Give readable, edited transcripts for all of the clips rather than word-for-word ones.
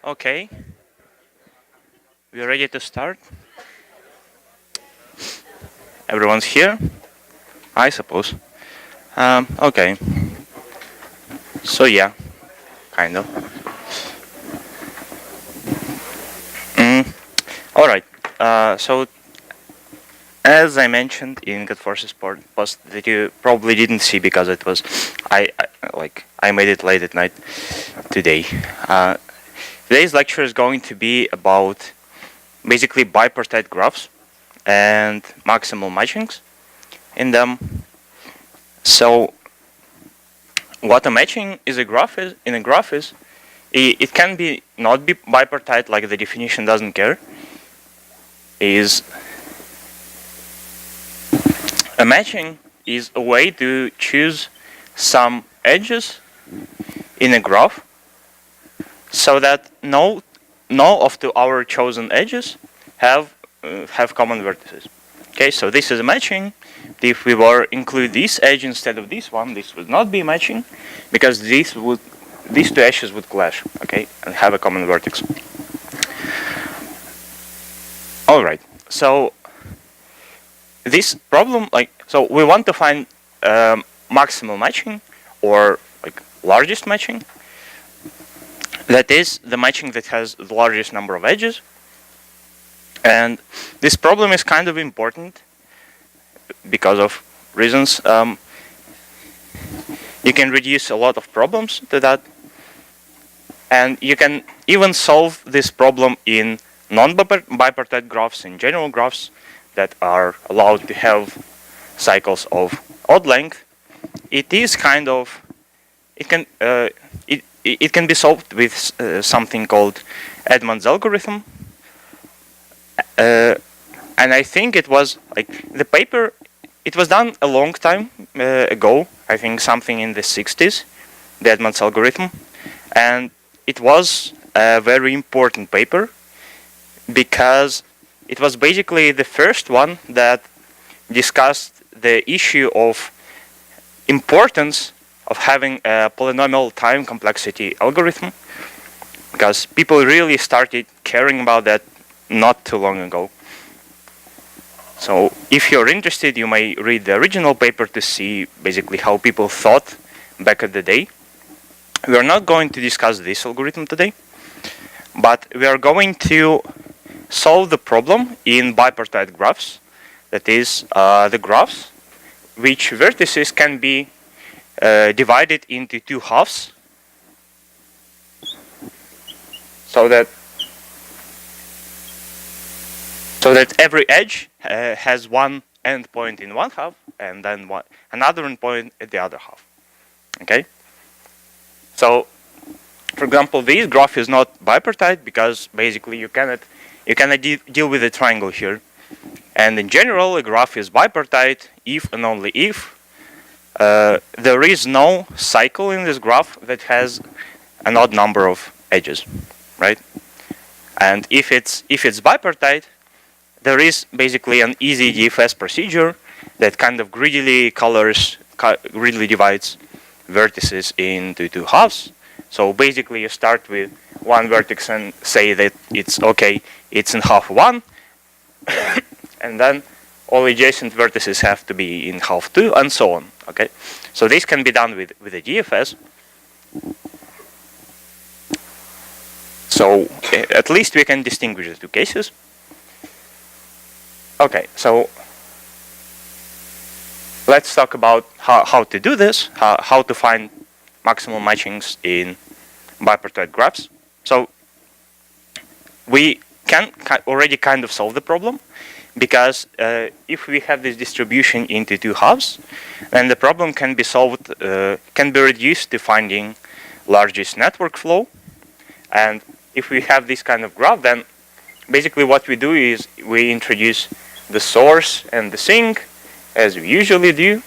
Okay, we're ready to start. Everyone's here, I suppose. Okay, so yeah, kind of. Mm, all right. So as I mentioned in Good Forces post that you probably didn't see because it was I made it late at night today. Uh, Today's lecture is going to be about basically bipartite graphs and maximal matchings in them. So what a matching is a graph is in a graph is it can be not be bipartite, like the definition doesn't care. Is a matching is a way to choose some edges in a graph so that no of our chosen edges have common vertices. Okay, so this is a matching. If we were include this edge instead of this one, this would not be matching because these two edges would clash, okay, and have a common vertex. All right, so this problem, so we want to find maximal matching or like largest matching. That is the matching that has the largest number of edges. And this problem is kind of important because of reasons. You can reduce a lot of problems to that. And you can even solve this problem in non-bipartite graphs, in general graphs that are allowed to have cycles of odd length. It is kind of, it can be solved with something called Edmunds Algorithm. And I think it was like the paper, it was done a long time ago, I think something in the 60s, the Edmunds Algorithm. And it was a very important paper because it was basically the first one that discussed the issue of importance of having a polynomial time complexity algorithm, because people really started caring about that not too long ago. So if you're interested, you may read the original paper to see basically how people thought back in the day. We are not going to discuss this algorithm today, but we are going to solve the problem in bipartite graphs. That is, the graphs which vertices can be divided into two halves, so that every edge has one endpoint in one half and then another endpoint at the other half. Okay. So, for example, this graph is not bipartite because basically you cannot deal with a triangle here. And in general, a graph is bipartite if and only if there is no cycle in this graph that has an odd number of edges, right? And if it's bipartite, there is basically an easy DFS procedure that kind of greedily divides vertices into two halves. So basically you start with one vertex and say that it's okay, it's in half one, and then all adjacent vertices have to be in half two, and so on. Okay, so this can be done with a DFS. So at least we can distinguish the two cases. Okay, so let's talk about how to do this, how to find maximal matchings in bipartite graphs. So we can already kind of solve the problem, because if we have this distribution into two halves, then the problem can be solved, can be reduced to finding largest network flow. And if we have this kind of graph, then basically what we do is we introduce the source and the sink, as we usually do,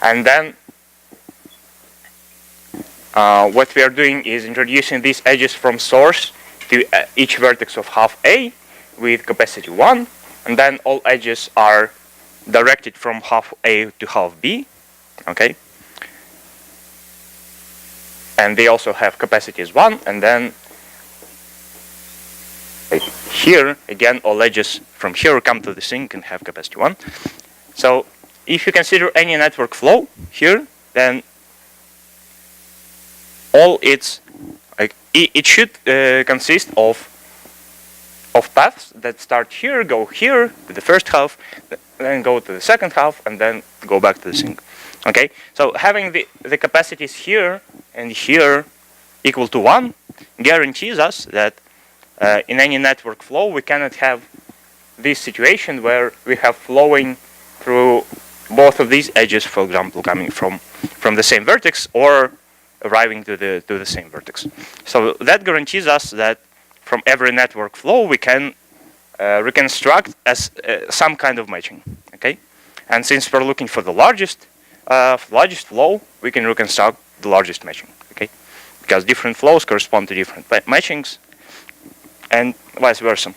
and then what we are doing is introducing these edges from source to each vertex of half A with capacity 1, and then all edges are directed from half A to half B, okay? And they also have capacities 1, and then like here, again, all edges from here come to the sink and have capacity 1. So if you consider any network flow here, then all its, like, it should consist of paths that start here, go here to the first half, then go to the second half, and then go back to the sink. Okay, so having the capacities here and here equal to 1 guarantees us that in any network flow we cannot have this situation where we have flowing through both of these edges, for example, coming from the same vertex or arriving to the same vertex. So that guarantees us that from every network flow we can reconstruct as some kind of matching. Okay, and since we're looking for the largest flow, we can reconstruct the largest matching. Okay, because different flows correspond to different matchings, and vice versa.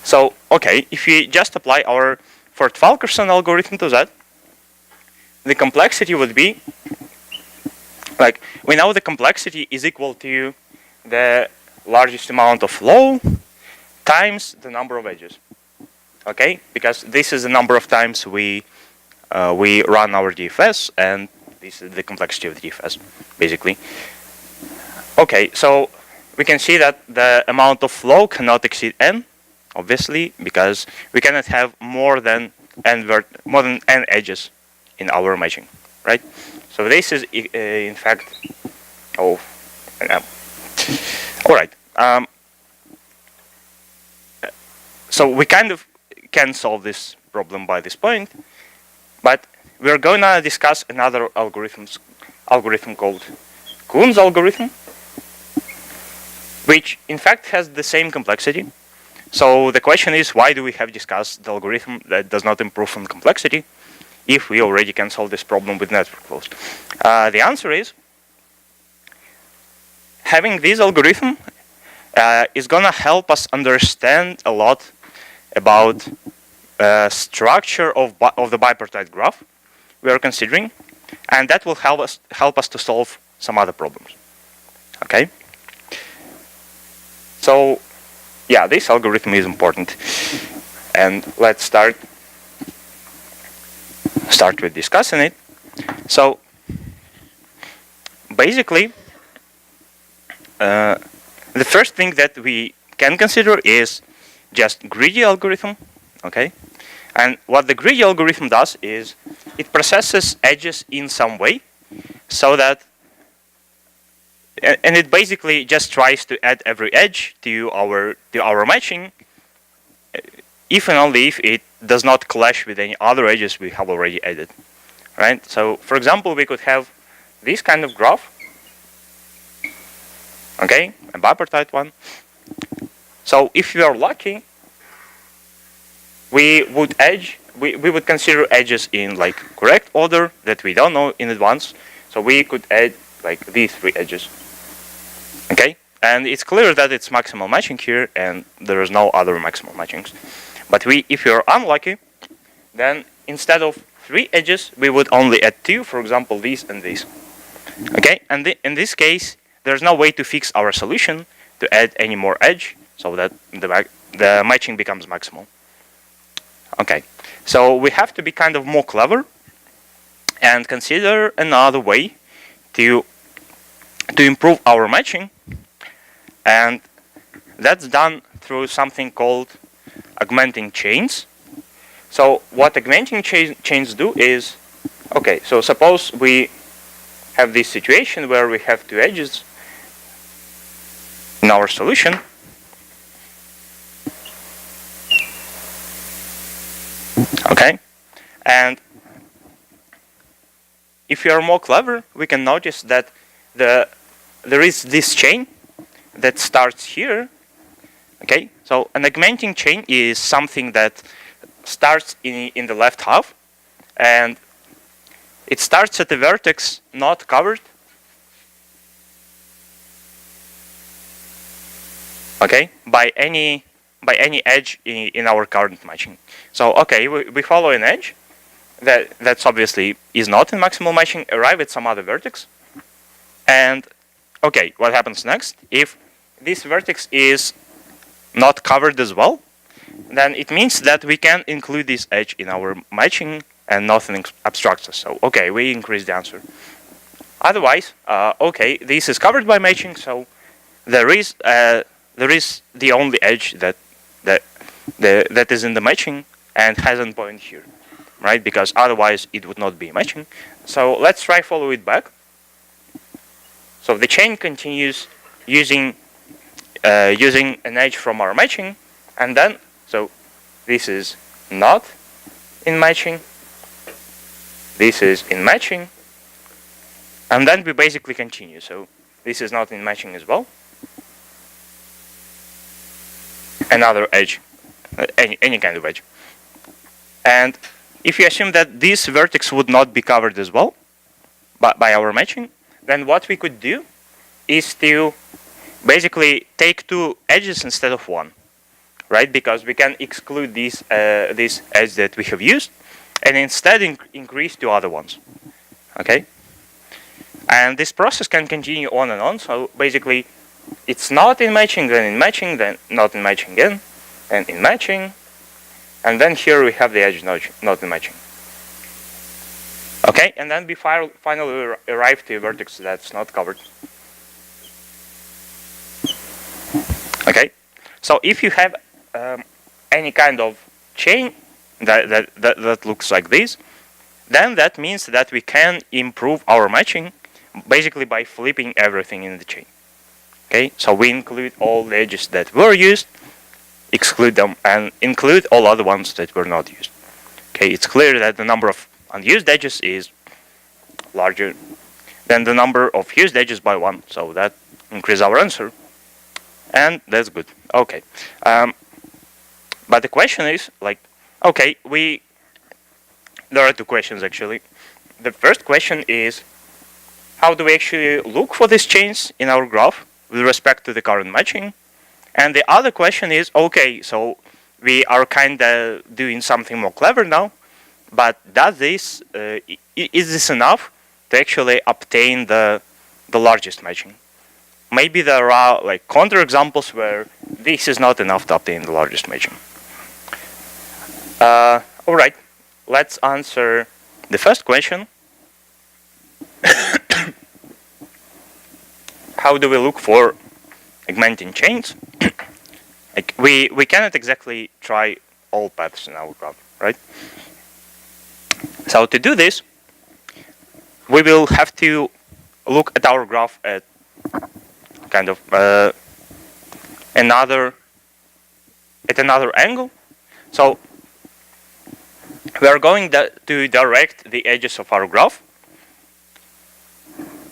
So okay, if we just apply our Ford-Fulkerson algorithm to that, the complexity would be, like, we know the complexity is equal to the largest amount of flow times the number of edges. Okay, because this is the number of times we run our DFS, and this is the complexity of the DFS, basically. Okay, so we can see that the amount of flow cannot exceed n, obviously, because we cannot have more than n edges in our matching, right? So this is in fact, all right. So we kind of can solve this problem by this point, but we're going to discuss another algorithm called Kuhn's algorithm, which in fact has the same complexity. So the question is, why do we have discussed the algorithm that does not improve on complexity if we already can solve this problem with network flows? The answer is, having this algorithm is going to help us understand a lot about structure of the bipartite graph we are considering, and that will help us to solve some other problems. Okay. So yeah, this algorithm is important, and let's start with discussing it. So basically, the first thing that we can consider is just greedy algorithm. Okay, and what the greedy algorithm does is it processes edges in some way, so that, and it basically just tries to add every edge to our matching, if and only if it does not clash with any other edges we have already added, right? So for example, we could have this kind of graph, okay, a bipartite one. So if we are lucky, we would consider edges in like correct order that we don't know in advance. So we could add like these 3 edges. Okay, and it's clear that it's maximal matching here, and there is no other maximal matchings. But if you're unlucky, then instead of 3 edges, we would only add 2, for example, these and these. Okay, and in this case, there's no way to fix our solution to add any more edge, so that the matching becomes maximal. Okay, so we have to be kind of more clever and consider another way to improve our matching, and that's done through something called augmenting chains. So what augmenting chains do is, okay, so suppose we have this situation where we have 2 edges in our solution. Okay, and if we are more clever, we can notice that there is this chain that starts here. Okay, so an augmenting chain is something that starts in the left half, and it starts at a vertex not covered. Okay, by any edge in our current matching. So okay, we follow an edge that's obviously is not in maximal matching, arrive at some other vertex, and okay, what happens next? If this vertex is not covered as well, then it means that we can include this edge in our matching and nothing obstructs us. So okay, we increase the answer. Otherwise, okay, this is covered by matching, so there is the only edge that is in the matching and has an point here, right? Because otherwise it would not be matching. So let's try follow it back. So the chain continues using an edge from our matching, and then so this is not in matching. This is in matching, and then we basically continue. So this is not in matching as well. Another edge, any kind of edge. And if you assume that this vertex would not be covered as well by our matching, then what we could do is to basically take two edges instead of one, right? Because we can exclude this edge that we have used, and instead increase two other ones, okay? And this process can continue on and on. So basically, it's not in matching, then in matching, then not in matching again, and in matching, and then here we have the edge not in matching. Okay, and then we finally arrive to a vertex that's not covered. Okay, so if you have any kind of chain that looks like this, then that means that we can improve our matching basically by flipping everything in the chain. Okay, so we include all the edges that were used, exclude them, and include all other ones that were not used. Okay, it's clear that the number of unused edges is larger than the number of used edges by 1, so that increases our answer, and that's good. Okay, but the question is, like, okay, there are two questions actually. The first question is, how do we actually look for these chains in our graph with respect to the current matching? And the other question is, okay, so we are kind of doing something more clever now, but does this is this enough to actually obtain the largest matching? Maybe there are like counterexamples where this is not enough to obtain the largest matching. All right, let's answer the first question. How do we look for augmenting chains? Like we cannot exactly try all paths in our graph, right? So to do this, we will have to look at our graph at kind of another angle. So we are going to direct the edges of our graph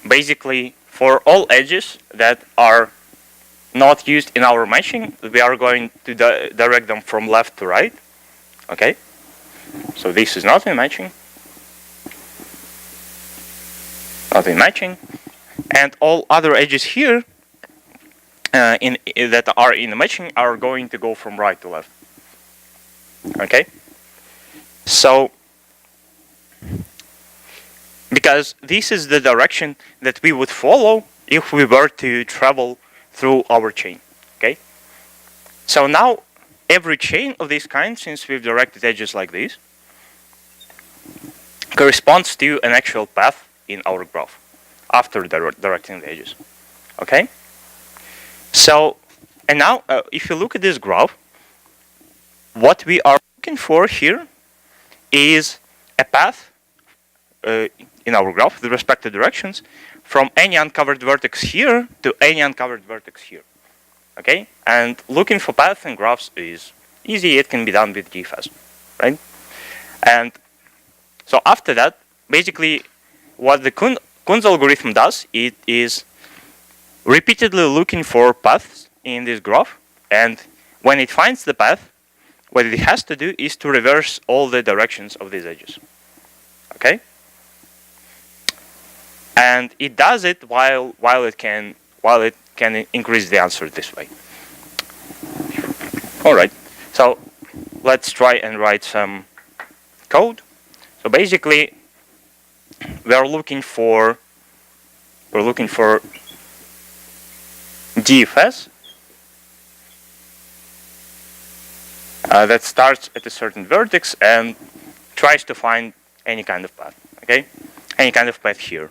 basically for all edges that are not used in our matching. We are going to direct them from left to right. Okay, so this is not in matching, and all other edges here that are in the matching are going to go from right to left. Okay, so because this is the direction that we would follow if we were to travel through our chain. Okay, so now every chain of this kind, since we've directed edges like this, corresponds to an actual path in our graph after directing the edges. Okay, so and now if you look at this graph, what we are looking for here is a path in our graph with respect to directions from any uncovered vertex here to any uncovered vertex here. Okay, and looking for paths in graphs is easy. It can be done with GFAS, right? And so after that, basically, what the Kunz algorithm does, it is repeatedly looking for paths in this graph, and when it finds the path, what it has to do is to reverse all the directions of these edges. Okay, and it does it while it can increase the answer this way. All right, so let's try and write some code. So basically, we're looking for DFS that starts at a certain vertex and tries to find any kind of path. Okay, any kind of path here.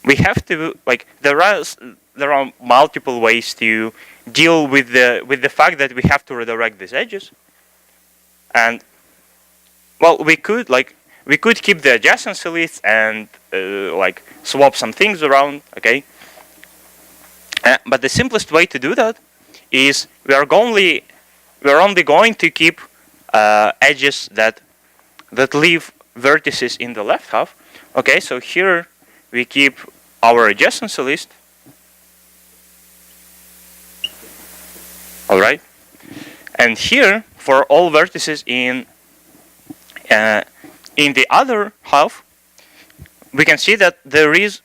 We have to there are multiple ways to deal with the fact that we have to redirect these edges, and well, we could keep the adjacency list and swap some things around. Okay, but the simplest way to do that is we are only going to keep edges that leave vertices in the left half. Okay, so here we keep our adjacency list. All right, and here for all vertices in the other half, we can see that there is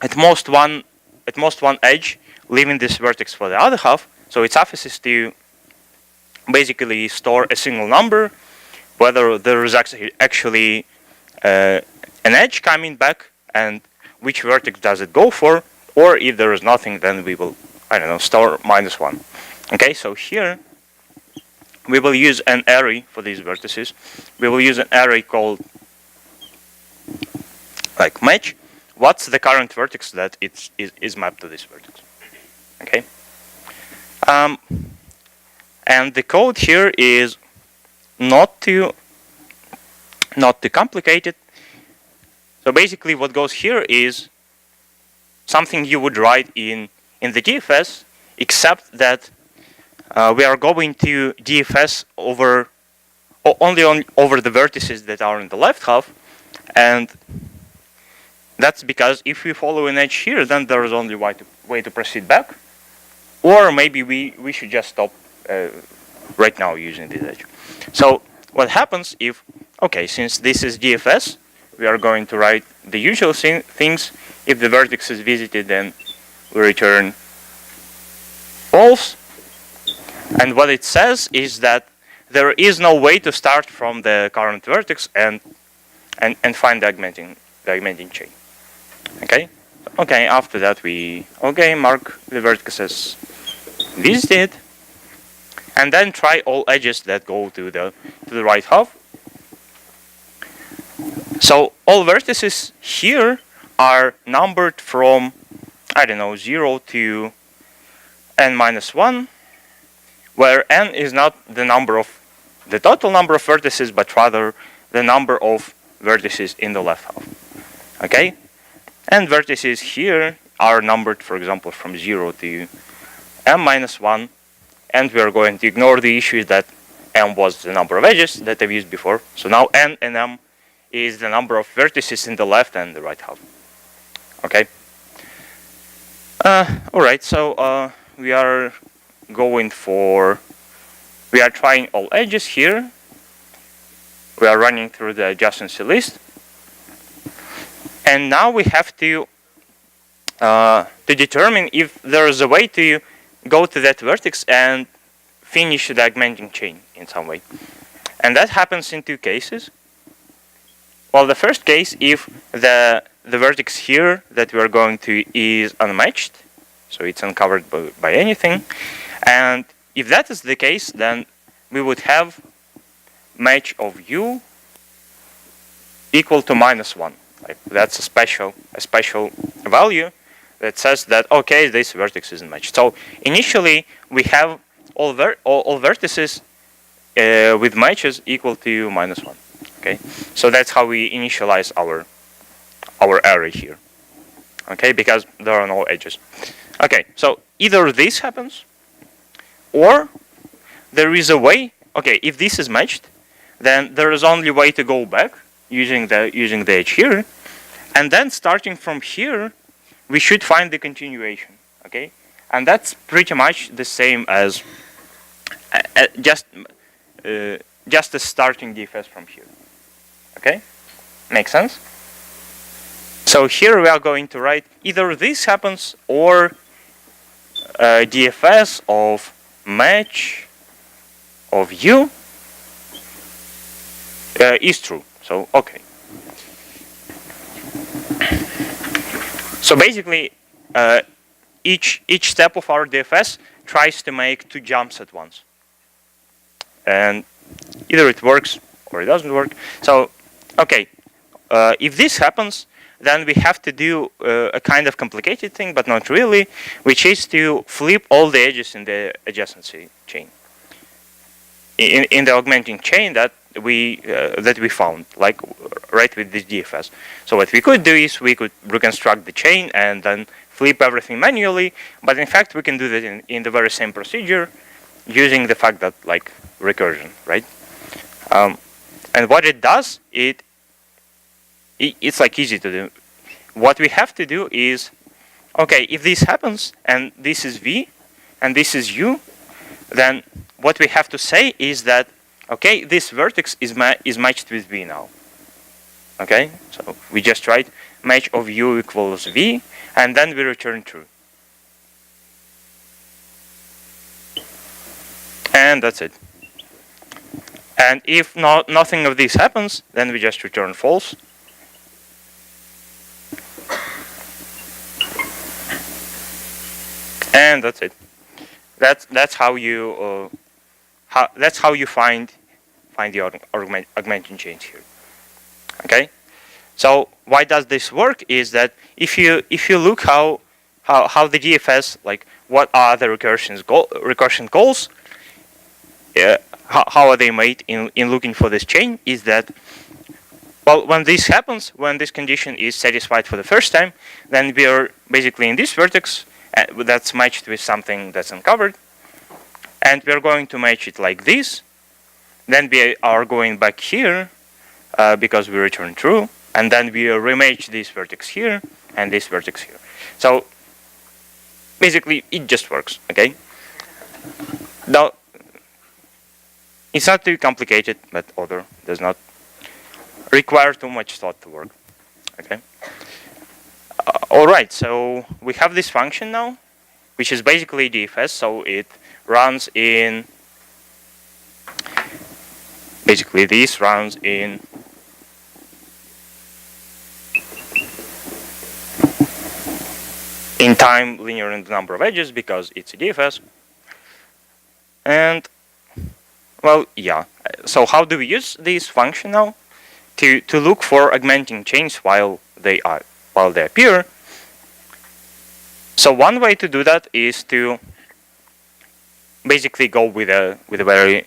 at most one edge leaving this vertex for the other half. So it suffices to basically store a single number, whether there is actually an edge coming back and which vertex does it go for, or if there is nothing, then we will, I don't know, store -1. Okay, so here we will use an array for these vertices. We will use an array called match. What's the current vertex that is mapped to this vertex? Okay, and the code here is not too complicated. So basically, what goes here is something you would write in the DFS, except that we are going to DFS only over the vertices that are in the left half, and that's because if we follow an edge here, then there is only way to proceed back, or maybe we should just stop right now using this edge. So what happens if, okay, since this is DFS, we are going to write the usual things. If the vertex is visited, then we return false. And what it says is that there is no way to start from the current vertex and find the augmenting chain. Okay. Okay. After that, we mark the vertex as visited, and then try all edges that go to the right half. So all vertices here are numbered from, I don't know, 0 to n-1, where n is not the total number of vertices, but rather the number of vertices in the left half. Okay, and vertices here are numbered, for example, from 0 to m-1, and we are going to ignore the issue that m was the number of edges that I've used before. So now n and m is the number of vertices in the left and the right half. Okay. All right. So we are trying all edges here. We are running through the adjacency list, and now we have to determine if there is a way to go to that vertex and finish the augmenting chain in some way. And that happens in two cases. Well, the first case, if the vertex here that we are going to is unmatched, so it's uncovered by anything, and if that is the case, then we would have match of u equal to -1. That's a special value that says that, okay, this vertex isn't matched. So initially we have all vertices with matches equal to -1. Okay, so that's how we initialize our array here. Okay, because there are no edges. Okay, so either this happens, or there is a way. Okay, if this is matched, then there is only way to go back using the edge here, and then starting from here, we should find the continuation. Okay, and that's pretty much the same as just a starting DFS from here. Okay, makes sense. So here we are going to write either this happens or DFS of match of u is true. So okay. So basically, each step of our DFS tries to make 2 jumps at once. And either it works or it doesn't work. So, okay, if this happens, then we have to do a kind of complicated thing, but not really, which is to flip all the edges in the adjacency chain. In the augmenting chain that we found, like right with this DFS. So what we could do is we could reconstruct the chain and then flip everything manually, but in fact we can do that in the very same procedure using the fact that like recursion, right? And what it does, it's like easy to do. What we have to do is, okay, if this happens and this is V and this is U, then what we have to say is that, okay, this vertex is matched with V now. Okay, so we just write match of U equals V, and then we return true. And that's it. And if nothing of this happens, then we just return false. And that's it. That's how you find the augmenting chains here. Okay. So why does this work? Is that if you look how the DFS, like what are the recursion calls, how are they made in looking for this chain? Is that, well, when this happens, when this condition is satisfied for the first time, then we are basically in this vertex that's matched with something that's uncovered, and we are going to match it like this. Then we are going back here because we return true, and then we rematch this vertex here and this vertex here. So basically, it just works. Okay. Now it's not too complicated, but other does not require too much thought to work. Okay. All right, so we have this function now, which is basically DFS. So it runs in, basically this runs in time linear in the number of edges because it's a DFS. And well, yeah. So how do we use this function now? To look for augmenting chains while they appear. So one way to do that is to basically go with a very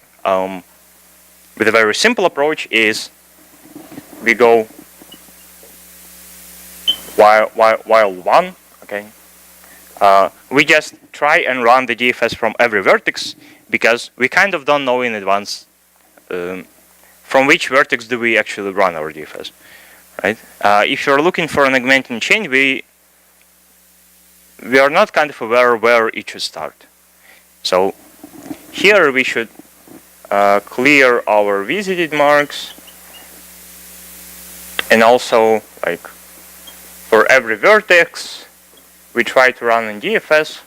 simple approach. Is we go while one, okay. We just try and run the DFS from every vertex because we kind of don't know in advance from which vertex do we actually run our DFS, right? If you're looking for an augmenting chain, we are not kind of aware where it should start. So here we should clear our visited marks, and also like for every vertex we try to run in DFS,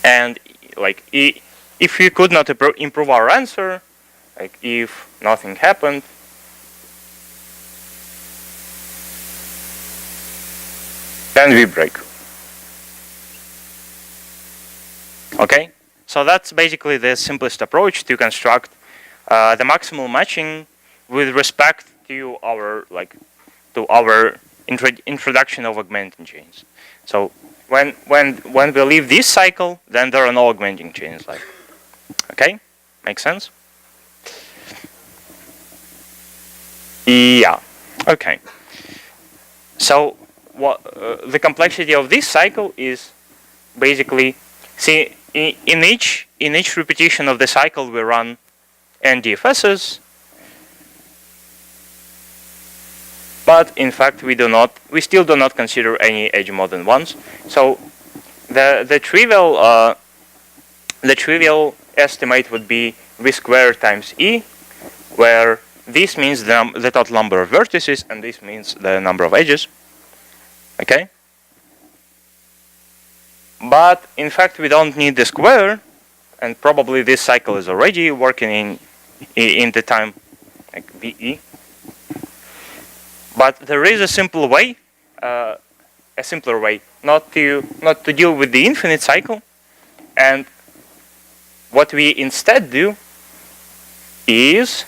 and like if we could not improve our answer, like if nothing happened, then we break. Okay, so that's basically the simplest approach to construct the maximal matching with respect to our introduction of augmenting chains. So when we leave this cycle, then there are no augmenting chains left. Okay, makes sense? Yeah. Okay. So what the complexity of this cycle is basically, see, in each repetition of the cycle we run n DFSs, but in fact we still do not consider any edge more than once. So the trivial estimate would be v squared times e, where this means the total number of vertices and this means the number of edges. Okay. But in fact we don't need the square, and probably this cycle is already working in the time like VE. But there is a simpler way not to deal with the infinite cycle, and what we instead do is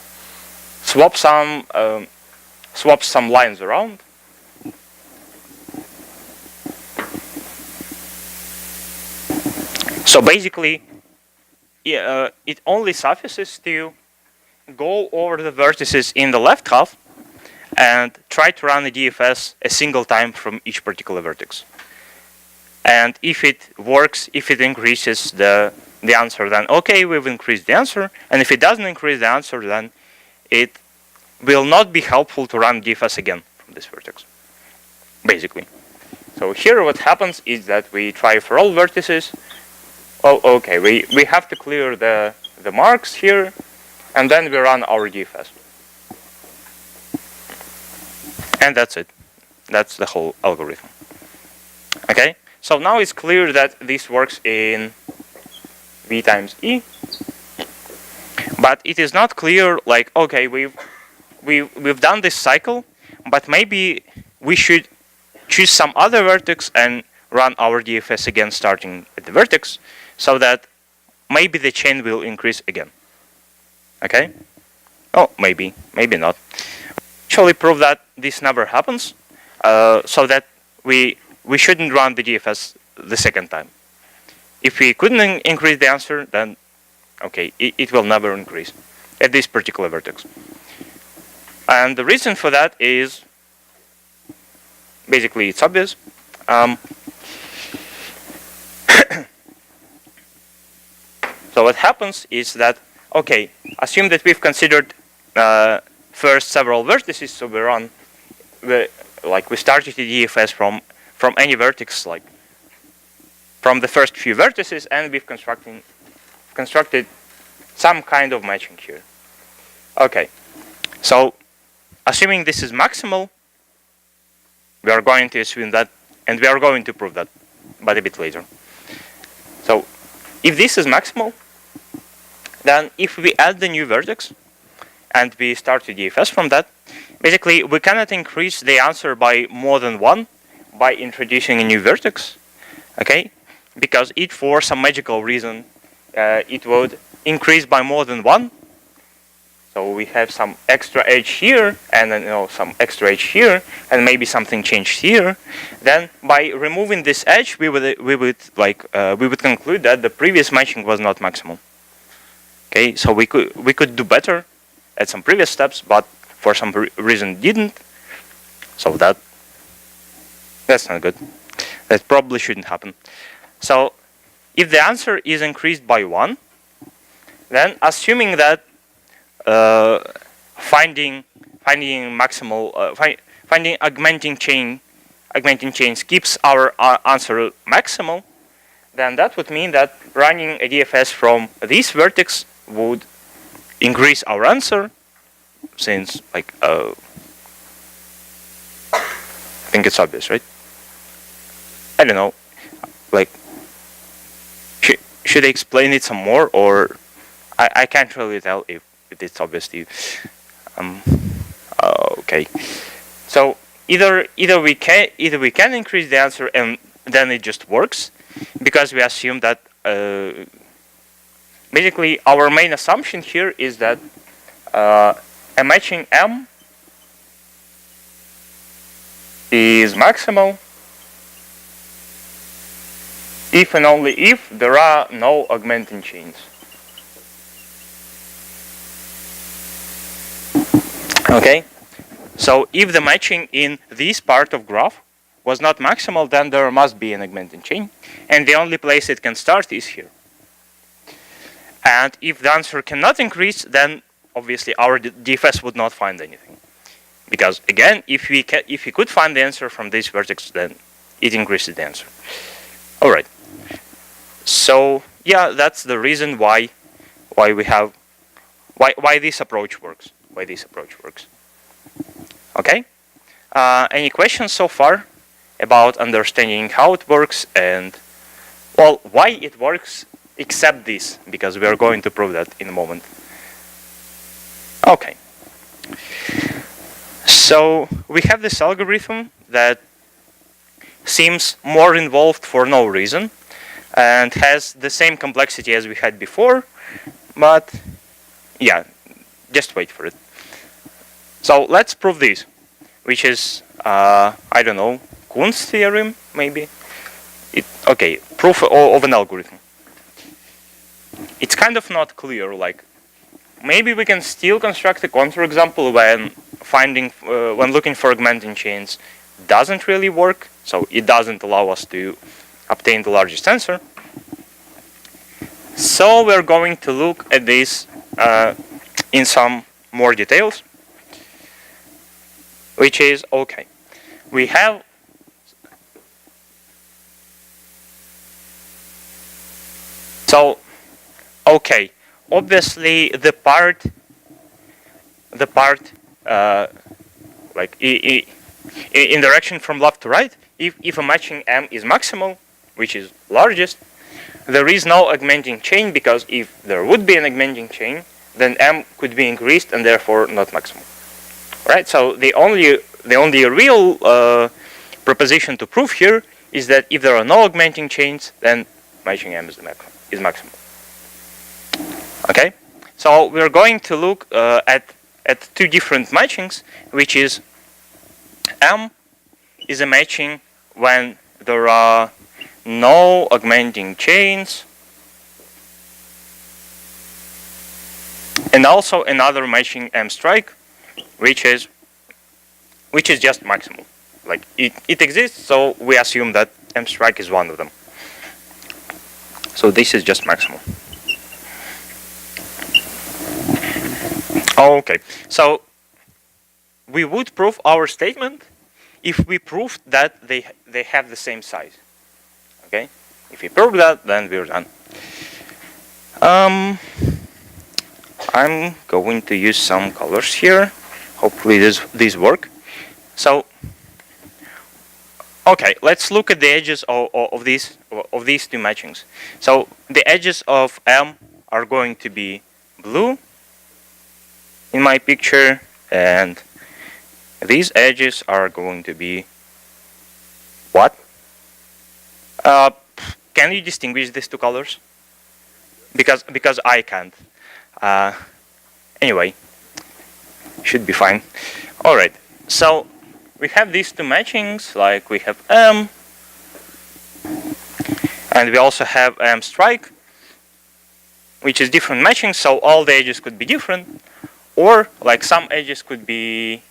swap some lines around. So basically, it only suffices to go over the vertices in the left half and try to run the DFS a single time from each particular vertex. And if it works, if it increases the answer, then okay, we've increased the answer. And if it doesn't increase the answer, then it will not be helpful to run DFS again from this vertex, basically. So here what happens is that we try for all vertices. Oh, okay, we have to clear the marks here, and then we run our DFS. And that's it. That's the whole algorithm. Okay, so now it's clear that this works in V times E, but it is not clear, like, okay, we've done this cycle, but maybe we should choose some other vertex and run our DFS again starting at the vertex, so that maybe the chain will increase again. Okay? Oh, maybe not. Actually prove that this never happens, so that we shouldn't run the DFS the second time. If we couldn't increase the answer, then okay, it will never increase at this particular vertex. And the reason for that is basically it's obvious. So what happens is that, okay, assume that we've considered first several vertices, so we started the DFS from any vertex, like from the first few vertices, and we've constructed some kind of matching here. Okay, so assuming this is maximal, we are going to assume that, and we are going to prove that, but a bit later. So if this is maximal, then if we add the new vertex and we start to DFS from that, basically we cannot increase the answer by more than 1 by introducing a new vertex, okay? Because if for some magical reason it would increase by more than 1, so we have some extra edge here and then some extra edge here and maybe something changed here, then by removing this edge we would conclude that the previous matching was not maximal. Okay, so we could do better at some previous steps, but for some reason didn't. So that's not good. That probably shouldn't happen. So if the answer is increased by 1, then assuming that finding augmenting chains keeps our answer maximal, then that would mean that running a DFS from this vertex would increase our answer, since I think it's obvious, right? I don't know, should I explain it some more, or I can't really tell if it's obvious to you. Okay, so either we can increase the answer and then it just works, because we assume that basically our main assumption here is that a matching M is maximal if and only if there are no augmenting chains. Okay, so if the matching in this part of graph was not maximal, then there must be an augmenting chain, and the only place it can start is here. And if the answer cannot increase, then obviously our DFS would not find anything, because again, if we could find the answer from this vertex, then it increases the answer. All right. So yeah, that's the reason why this approach works. Okay. Any questions so far about understanding how it works and, well, why it works, except this, because we are going to prove that in a moment. Okay. So we have this algorithm that seems more involved for no reason and has the same complexity as we had before, but yeah, just wait for it. So let's prove this, which is, I don't know, Kuhn's theorem, maybe? Okay, proof of an algorithm. It's kind of not clear, like, maybe we can still construct a counterexample when looking for augmenting chains doesn't really work, so it doesn't allow us to obtain the largest answer. So we're going to look at this in some more details, which is, okay, we have okay, obviously the part like in direction from left to right, if a matching M is maximal, which is largest, there is no augmenting chain, because if there would be an augmenting chain, then M could be increased and therefore not maximal. Right? So the only real proposition to prove here is that if there are no augmenting chains, then matching M is maximal. Okay? So we're going to look at two different matchings, which is M is a matching when there are no augmenting chains, and also another matching M strike, which is just maximal. Like it exists, so we assume that M strike is one of them. So this is just maximal. Okay, so we would prove our statement if we proved that they have the same size. Okay, if we prove that, then we're done. I'm going to use some colors here. Hopefully these work. So, okay, let's look at the edges of these two matchings. So the edges of M are going to be blue in my picture, and these edges are going to be what? Can you distinguish these two colors? Because I can't. Anyway, should be fine. All right. So we have these two matchings, like we have M, and we also have M strike, which is different matching. So all the edges could be different, or like some edges could be.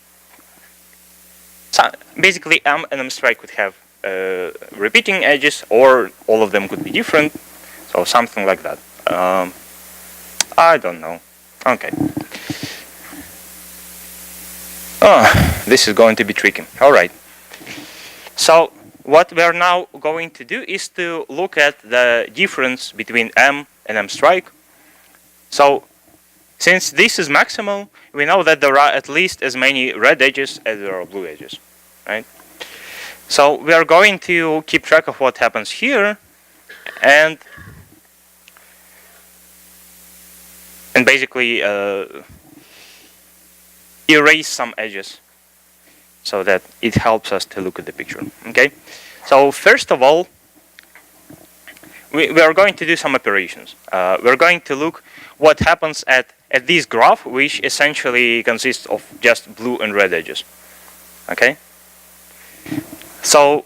So basically, M and M strike could have repeating edges, or all of them could be different. So something like that. I don't know. Okay. Oh, this is going to be tricky. All right. So what we are now going to do is to look at the difference between M and M strike. So since this is maximal, we know that there are at least as many red edges as there are blue edges, right? So we are going to keep track of what happens here, and basically erase some edges so that it helps us to look at the picture. Okay, so first of all, we are going to do some operations. We're going to look what happens at this graph, which essentially consists of just blue and red edges. Okay, so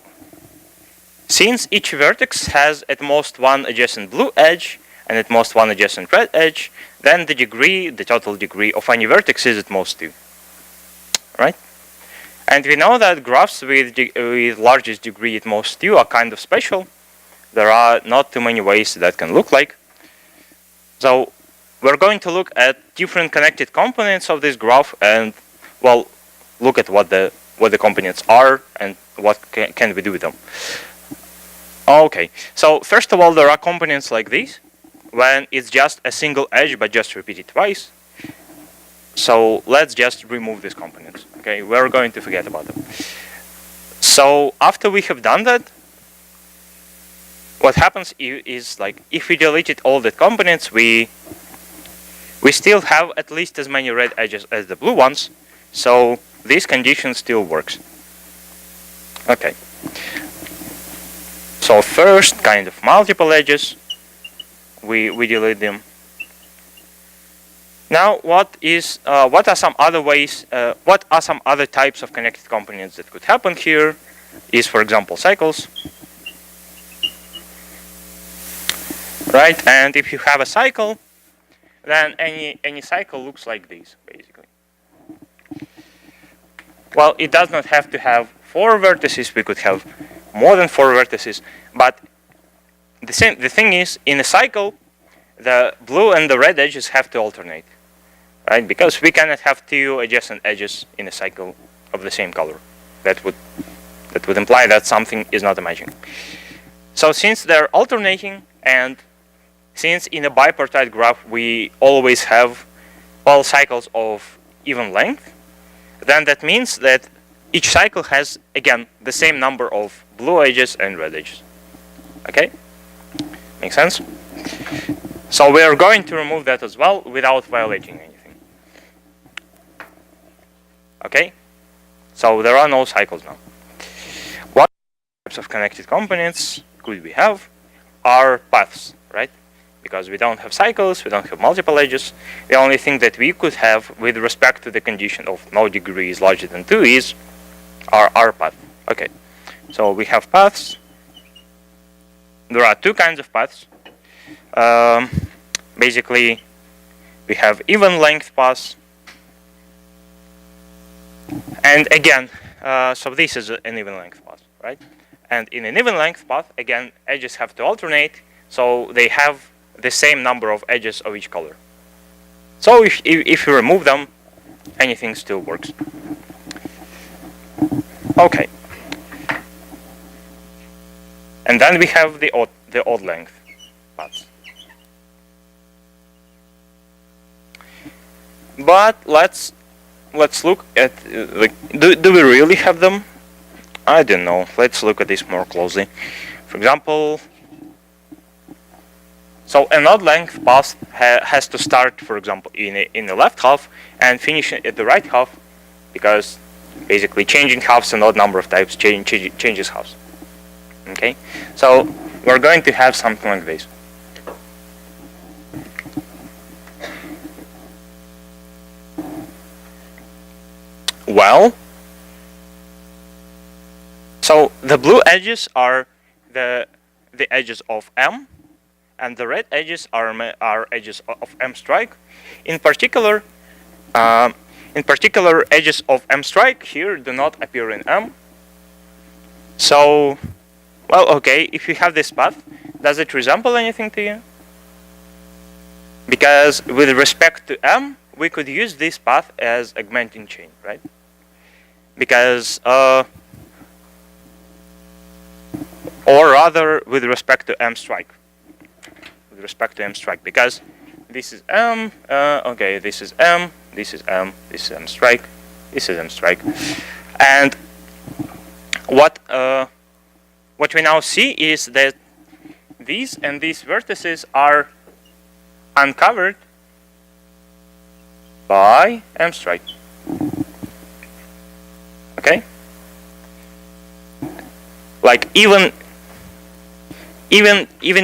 since each vertex has at most one adjacent blue edge and at most one adjacent red edge, then the total degree of any vertex is at most 2. Right? And we know that graphs with largest degree at most 2 are kind of special. There are not too many ways that can look like. So we're going to look at different connected components of this graph and, well, look at what the components are and what can we do with them. Okay, so first of all, there are components like this, when it's just a single edge but just repeated twice. So let's just remove these components. Okay, we're going to forget about them. So after we have done that, what happens is like if we deleted all the components, we still have at least as many red edges as the blue ones. So this condition still works. Okay. So first, kind of multiple edges, we delete them. Now, what are some other ways? What are some other types of connected components that could happen here? Is, for example, cycles, right? And if you have a cycle, then any cycle looks like this, basically. Well, it does not have to have 4 vertices. We could have more than 4 vertices, but the thing is, in a cycle, the blue and the red edges have to alternate, right? Because we cannot have 2 adjacent edges in a cycle of the same color. That would imply that something is not matching. So since they're alternating, and since in a bipartite graph we always have all cycles of even length, then that means that each cycle has, again, the same number of blue edges and red edges. Okay? Make sense? So we are going to remove that as well without violating anything. Okay? So there are no cycles now. What types of connected components could we have are paths, right? Because we don't have cycles, we don't have multiple edges. The only thing that we could have with respect to the condition of no degree is larger than 2 is our path. Okay, so we have paths. There are 2 kinds of paths. Basically, we have even length paths. And again, so this is an even length path, right? And in an even length path, again, edges have to alternate, so they have the same number of edges of each color. So if you remove them, anything still works. Okay. And then we have the odd length paths. But let's look at do we really have them? I don't know. Let's look at this more closely. For example, so an odd length path has to start, for example, in the left half and finish at the right half, because basically changing halves an odd number of types changes halves. Okay, so we're going to have something like this. Well, so the blue edges are the edges of M, and the red edges are edges of M strike. In particular, edges of M strike here do not appear in M. So, well, okay, if you have this path, does it resemble anything to you? Because with respect to M, we could use this path as augmenting chain, right? Because, or rather, with respect to M strike. With respect to M strike, because this is M, okay, this is M, this is M, this is M strike, this is M strike. And what we now see is that these and these vertices are uncovered by M strike. Okay? Like even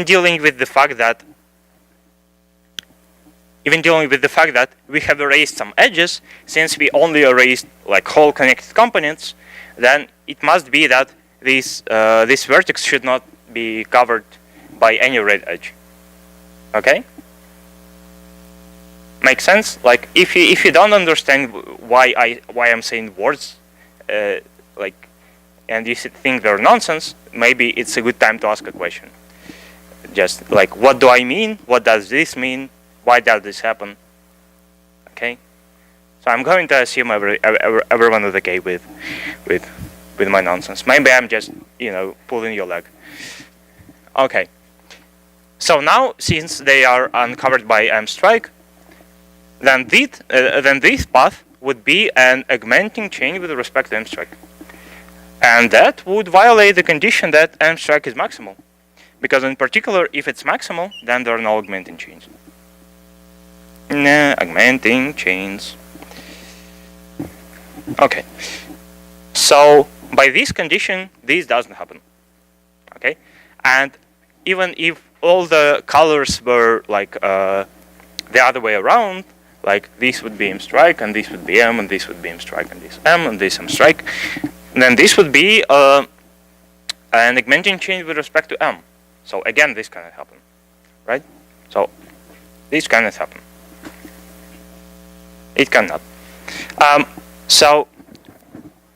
dealing with the fact that we have erased some edges, since we only erased like whole connected components, then it must be that this vertex should not be covered by any red edge. Okay? Makes sense? Like if you don't understand why I'm saying words, like, and you think they're nonsense, maybe it's a good time to ask a question. Just like, what do I mean? What does this mean? Why does this happen? Okay, so I'm going to assume everyone is okay with my nonsense. Maybe I'm just pulling your leg. Okay, so now since they are uncovered by M strike, then this path would be an augmenting chain with respect to M strike. And that would violate the condition that M strike is maximal. Because in particular, if it's maximal, then there are no augmenting chains. No augmenting chains. Okay. So by this condition, this doesn't happen. Okay. And even if all the colors were like the other way around, like this would be M strike, and this would be M, and this would be M strike, and this M, and this M strike, then this would be an augmenting chain with respect to M. So again, this cannot happen, right? So this cannot happen. It cannot.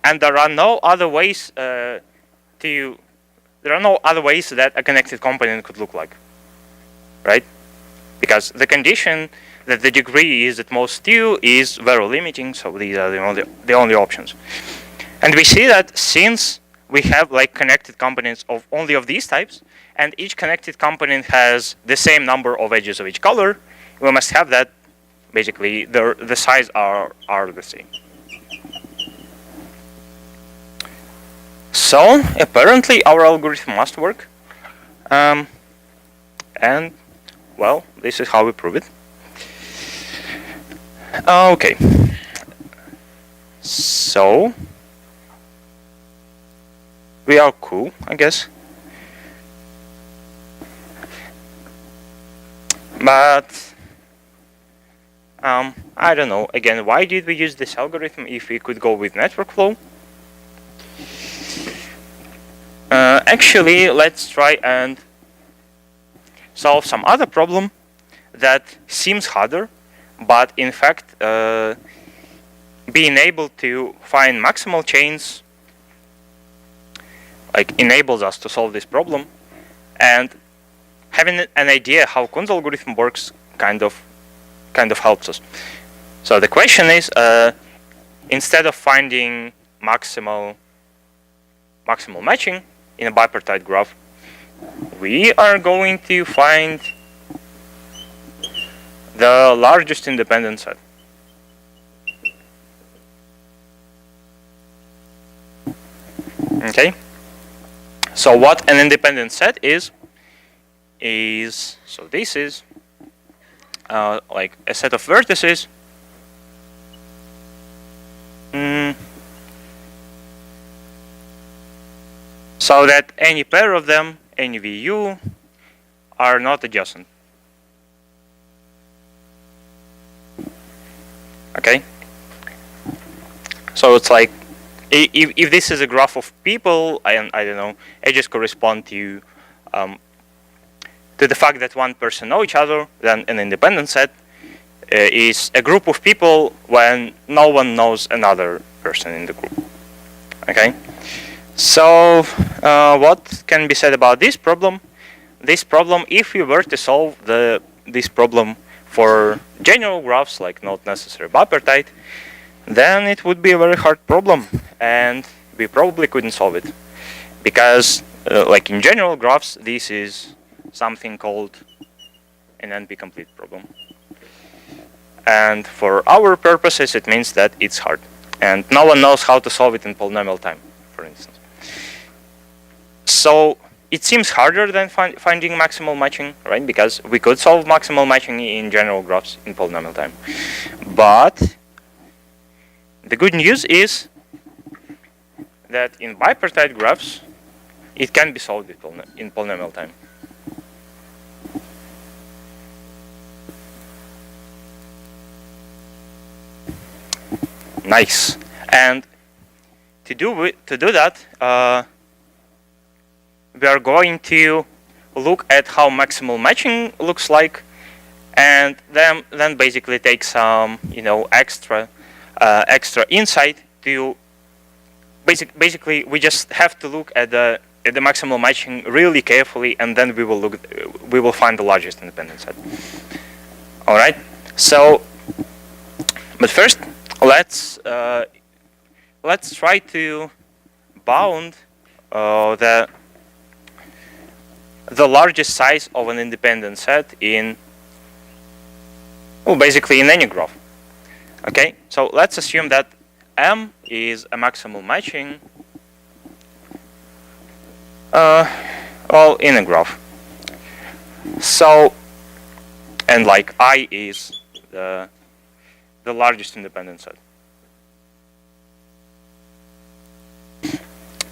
And there are no other ways there are no other ways that a connected component could look like, right? Because the condition that the degree is at most 2 is very limiting, so these are the only options. And we see that since we have like connected components of only of these types, and each connected component has the same number of edges of each color, we must have that basically the size are the same. So apparently our algorithm must work, and well, this is how we prove it. Okay, so we are cool, I guess. But I don't know. Again, why did we use this algorithm if we could go with network flow? Actually, let's try and solve some other problem that seems harder, but in fact, being able to find maximal chains like enables us to solve this problem, and having an idea how Kunz algorithm works kind of helps us. So the question is, instead of finding maximal matching in a bipartite graph, we are going to find the largest independent set. Okay. So what an independent set is so this is like a set of vertices so that any pair of them, any VU, are not adjacent. Okay. So it's like if this is a graph of people, I don't know, edges correspond to the fact that one person know each other, then an independent set is a group of people when no one knows another person in the group. Okay. So what can be said about this problem? This problem, if we were to solve this problem for general graphs, like not necessarily bipartite, then it would be a very hard problem, and we probably couldn't solve it, because like in general graphs, this is something called an NP-complete problem, and for our purposes it means that it's hard, and no one knows how to solve it in polynomial time, for instance. So it seems harder than finding maximal matching, right? Because we could solve maximal matching in general graphs in polynomial time, but the good news is that in bipartite graphs, it can be solved in polynomial time. Nice. And to do that, we are going to look at how maximal matching looks like, and then basically take some extra insight to basically we just have to look at the maximal matching really carefully, and then we will find the largest independent set. All right. So, but first let's try to bound the largest size of an independent set in basically in any graph. Okay, so let's assume that M is a maximal matching in a graph. So, and like I is the largest independent set.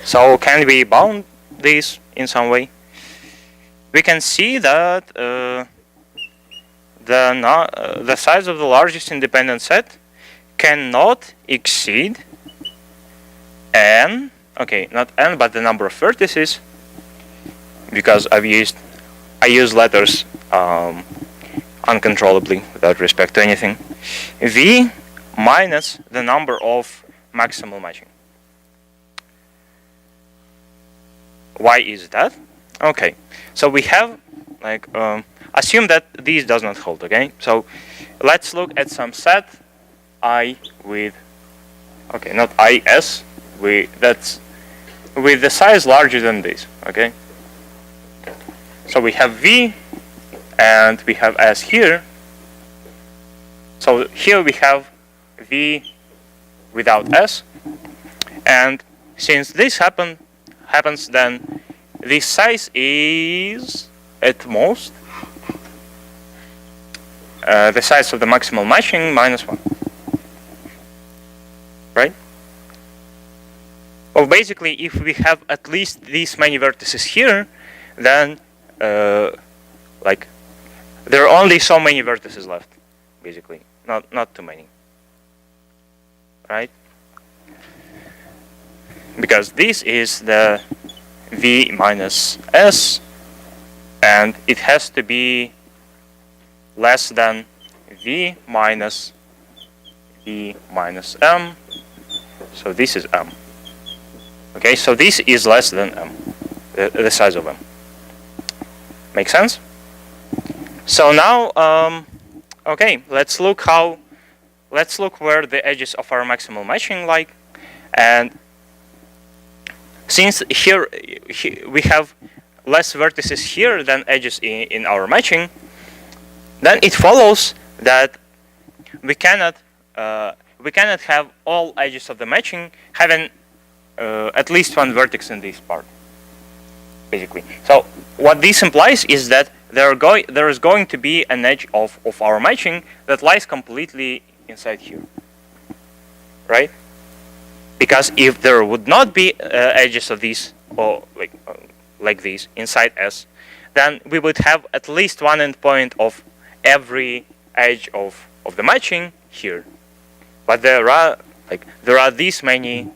So can we bound this in some way? we can see that the size of the largest independent set cannot exceed n. Okay, not n, but the number of vertices, because I use letters uncontrollably without respect to anything. V minus the number of maximal matching. Why is that? Okay, so we have like assume that this does not hold. Okay, so let's look at some set I with not IS that's with the size larger than this. Okay, so we have V and we have S here. So here we have V without S, and since this happens, then this size is at most the size of the maximal matching minus 1. Right? Well, basically, if we have at least these many vertices here, then like there are only so many vertices left, basically, not too many. Right? Because this is the V minus S, and it has to be less than V minus M. So this is M. Okay, so this is less than M, the size of M. Make sense? So now, okay, let's look where the edges of our maximal matching lie, and since here we have less vertices here than edges in our matching, then it follows that we cannot have all edges of the matching having at least one vertex in this part, basically. So what this implies is that there is going to be an edge of our matching that lies completely inside here, right? Because if there would not be edges of these, or like these inside S, then we would have at least one endpoint of every edge of the matching here. But there are these many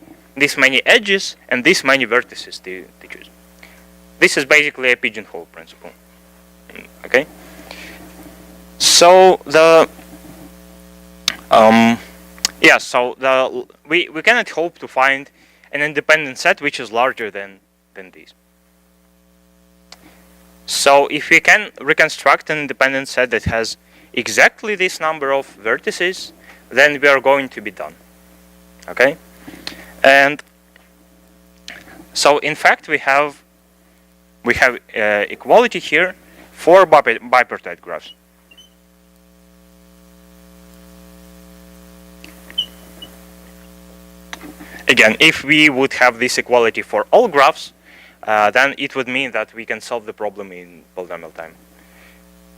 edges and these many vertices to choose. This is basically a pigeonhole principle. Okay. So we cannot hope to find an independent set which is larger than these. So if we can reconstruct an independent set that has exactly this number of vertices, then we are going to be done. Okay, and so in fact we have equality here for bipartite graphs. Again, if we would have this equality for all graphs, then it would mean that we can solve the problem in polynomial time.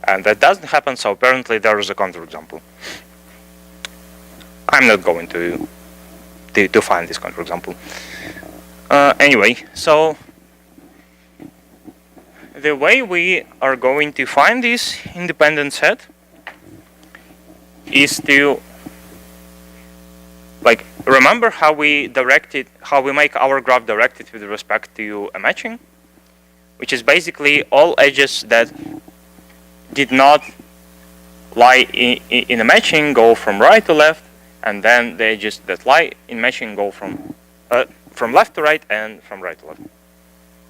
And that doesn't happen, so apparently there is a counterexample. I'm not going to find this counterexample. Anyway, so the way we are going to find this independent set is to remember how we make our graph directed with respect to a matching, which is basically all edges that did not lie in a matching go from right to left, and then the edges that lie in matching go from left to right and from right to left.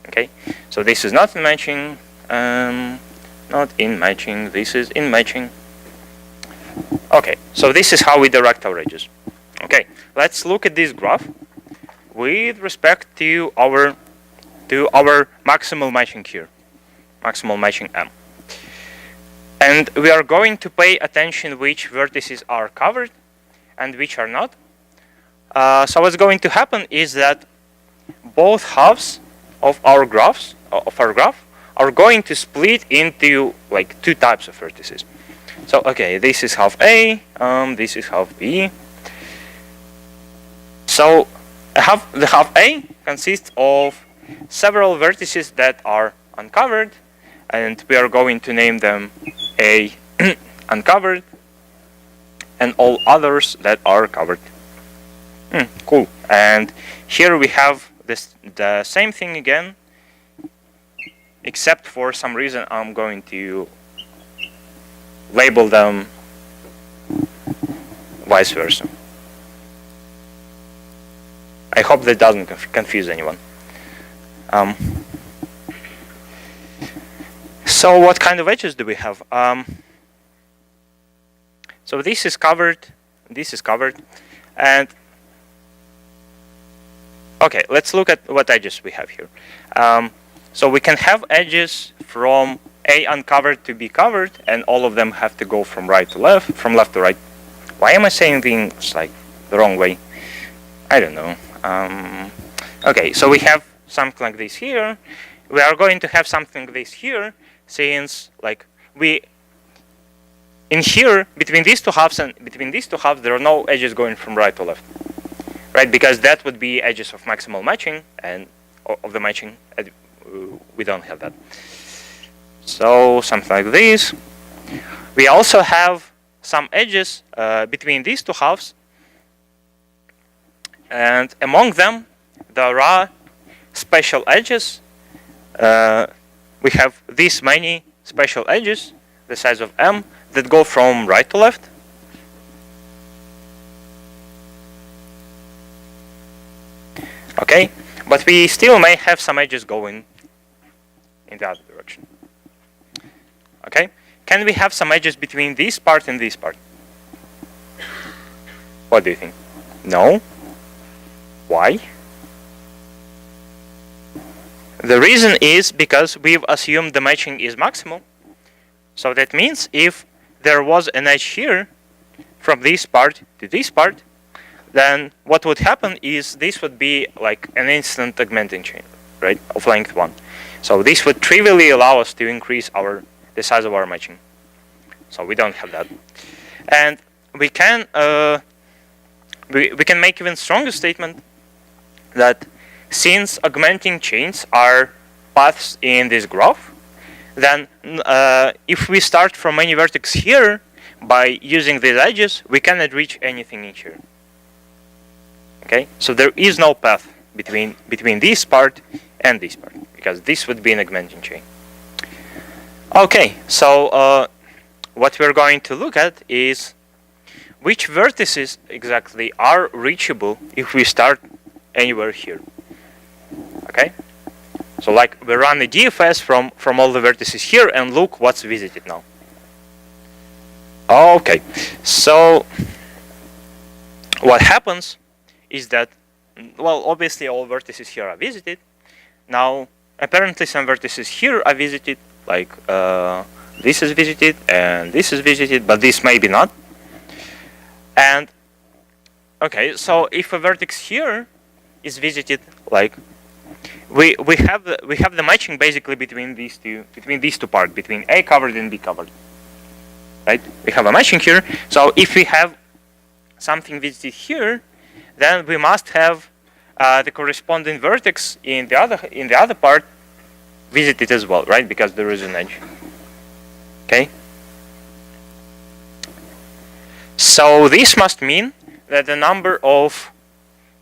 Okay, so this is not in matching, not in matching. This is in matching. Okay, so this is how we direct our edges. Okay, let's look at this graph with respect to our maximal matching here, maximal matching M. And we are going to pay attention which vertices are covered and which are not. So what's going to happen is that both halves of our graph are going to split into two types of vertices. So okay, this is half A, this is half B. So the half A consists of several vertices that are uncovered, and we are going to name them A uncovered and all others that are covered. Cool. And here we have the same thing again, except for some reason I'm going to label them vice versa. I hope that doesn't confuse anyone. So what kind of edges do we have? So this is covered, and okay, let's look at what edges we have here. So we can have edges from A uncovered to B covered, and all of them have to go from right to left, from left to right. Why am I saying things like the wrong way? I don't know. Okay, so we have something like this here. We are going to have something like this here, since like in here between these two halves there are no edges going from right to left, right? Because that would be edges of maximal matching, and of the matching we don't have that. So something like this. We also have some edges between these two halves, and among them there are special edges. We have this many special edges, the size of m, that go from right to left. Okay, but we still may have some edges going in the other direction. Okay, can we have some edges between this part and this part? What do you think? No. Why? The reason is because we've assumed the matching is maximal. So that means if there was an edge here from this part to this part, then what would happen is this would be like an instant augmenting chain, right, of length 1. So this would trivially allow us to increase the size of our matching. So we don't have that. And we can we can make even stronger statement that since augmenting chains are paths in this graph, then if we start from any vertex here by using these edges, we cannot reach anything in here. Okay, so there is no path between this part and this part, because this would be an augmenting chain. Okay, so what we're going to look at is which vertices exactly are reachable if we start anywhere here. Okay, so like we run the DFS from all the vertices here and look what's visited now. Okay, so what happens is that, well, obviously all vertices here are visited. Now apparently some vertices here are visited, like this is visited and this is visited, but this maybe not. And okay, so if a vertex here is visited, like we have the matching basically between these two parts, between A covered and B covered, right? We have a matching here. So if we have something visited here, then we must have the corresponding vertex in the other part visited as well, right? Because there is an edge. Okay. So this must mean that the number of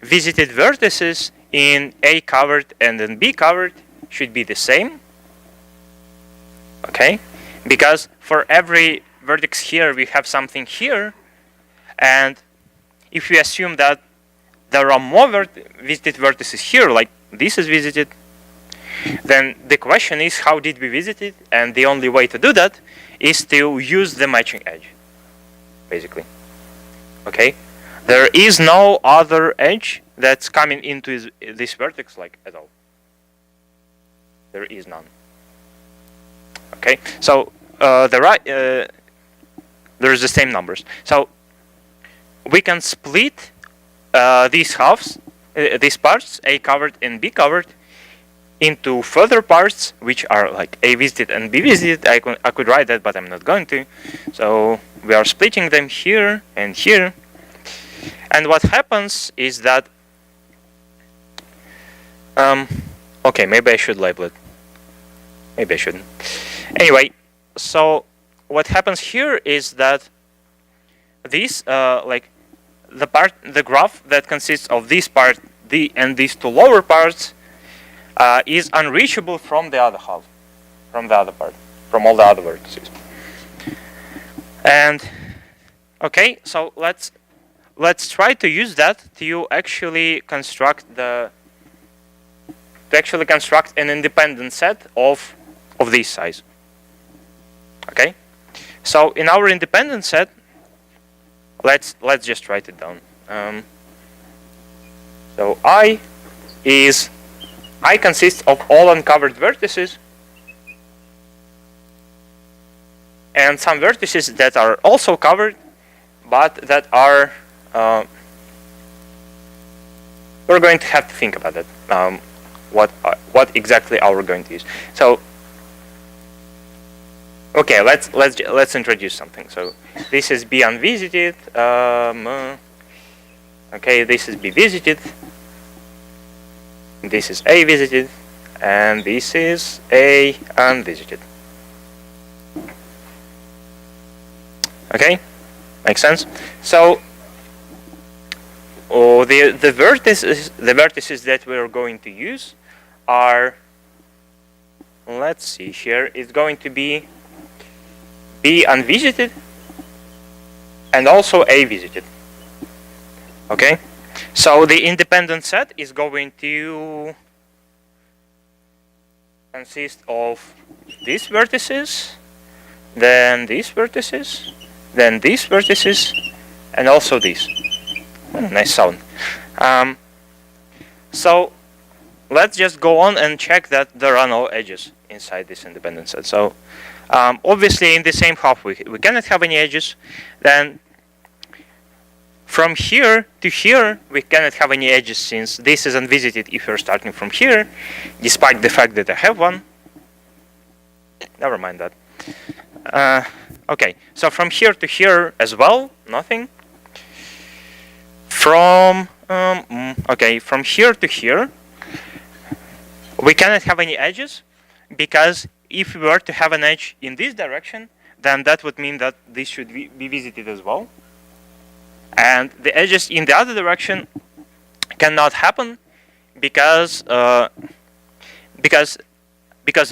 visited vertices in A covered and in B covered should be the same. Okay, because for every vertex here we have something here, and if we assume that there are more visited vertices here, like this is visited, then the question is how did we visit it, and the only way to do that is to use the matching edge, basically. Okay, there is no other edge that's coming into this vertex like at all. There is none. Okay, so there's the same numbers. So we can split these halves, these parts, A covered and B covered, into further parts, which are like A visited and B visited. I could write that, but I'm not going to. So we are splitting them here and here. And what happens is that, okay, maybe I should label it. Maybe I shouldn't. Anyway, so what happens here is that this like the graph that consists of this part and these two lower parts is unreachable from the other half, from the other part, from all the other vertices. And okay, so let's try to use that to actually construct an independent set of this size. Okay, so in our independent set, let's just write it down. So I consists of all uncovered vertices and some vertices that are also covered, but that are we're going to have to think about it. What exactly are we going to use? So okay, let's introduce something. So this is B unvisited. Okay, this is B visited. This is A visited, and this is A unvisited. Okay, makes sense. So the vertices that we are going to use are, let's see here, it's going to be B unvisited and also A visited. Okay, so the independent set is going to consist of these vertices, then these vertices, then these vertices, and also these. Nice sound. So let's just go on and check that there are no edges inside this independent set. So obviously in the same half we cannot have any edges. Then from here to here we cannot have any edges, since this is unvisited if you're starting from here, despite the fact that I have one. Never mind that. Okay, so from here to here as well, nothing. From from here to here we cannot have any edges, because if we were to have an edge in this direction, then that would mean that this should be visited as well. And the edges in the other direction cannot happen because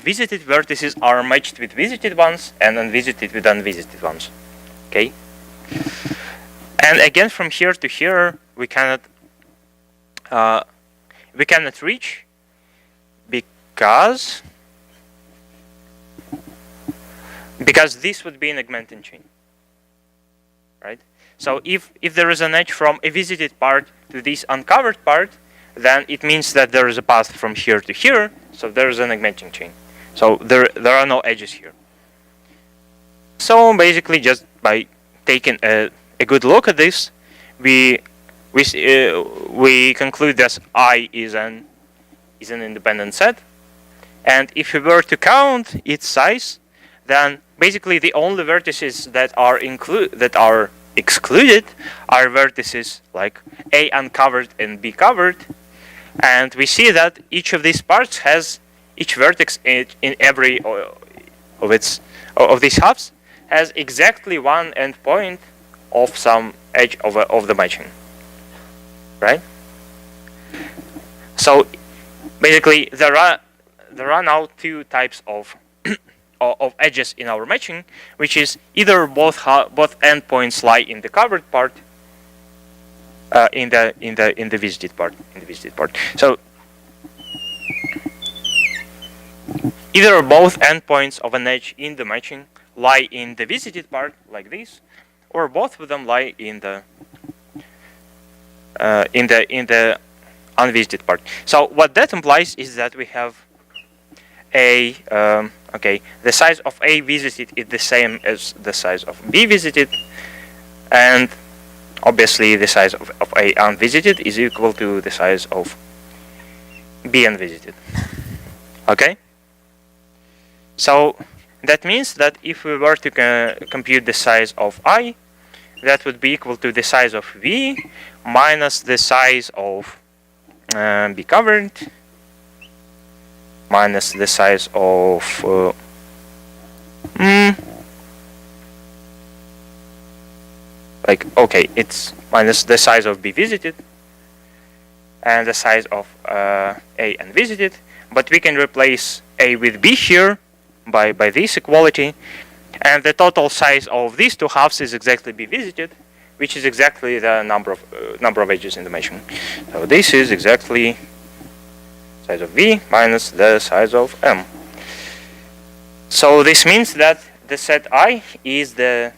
visited vertices are matched with visited ones and unvisited with unvisited ones. Okay. And again, from here to here, we cannot reach because this would be an augmenting chain, right? So if there is an edge from a visited part to this uncovered part, then it means that there is a path from here to here. So there is an augmenting chain. So there are no edges here. So basically, just by taking a good look at this, we conclude that I is an independent set, and if we were to count its size, then basically the only vertices that are excluded are vertices like A uncovered and B covered, and we see that each of these parts has each vertex in every of these halves has exactly one endpoint of some edge of the matching, right? So basically there are now two types of of edges in our matching, which is either both endpoints lie in the covered part, in the visited part, So either both endpoints of an edge in the matching lie in the visited part, like this, or both of them lie in the unvisited part. So what that implies is that we have the size of A visited is the same as the size of B visited, and obviously the size of A unvisited is equal to the size of B unvisited. Okay? So that means that if we were to compute the size of I, that would be equal to the size of V minus the size of B covered minus the size of Like, okay, it's minus the size of B visited and the size of A unvisited, but we can replace A with B here by this equality, and the total size of these two halves is exactly B visited, which is exactly the number of edges in the matching. So this is exactly size of V minus the size of M. So this means that the set I is the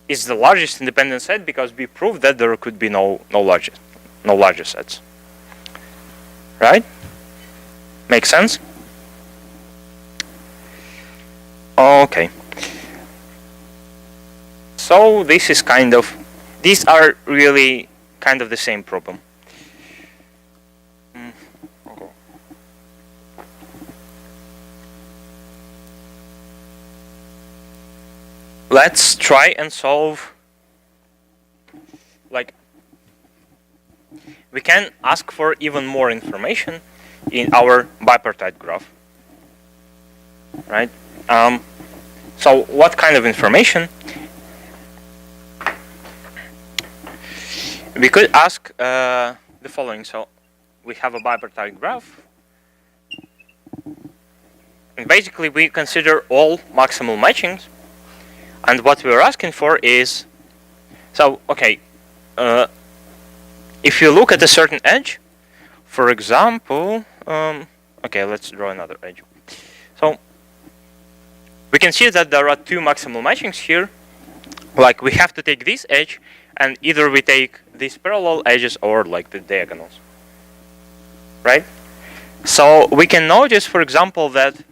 largest independent set, because we proved that there could be no larger sets. Right? Make sense? Okay. So this is these are really kind of the same problem. Okay. Let's try and solve, like, we can ask for even more information in our bipartite graph, right? So what kind of information? We could ask the following. So we have a bipartite graph, and basically we consider all maximal matchings, and what we're asking for is, so okay, if you look at a certain edge, for example, okay, let's draw another edge. So we can see that there are two maximal matchings here. Like, we have to take this edge, and either we take these parallel edges or like the diagonals, right? So we can notice, for example, that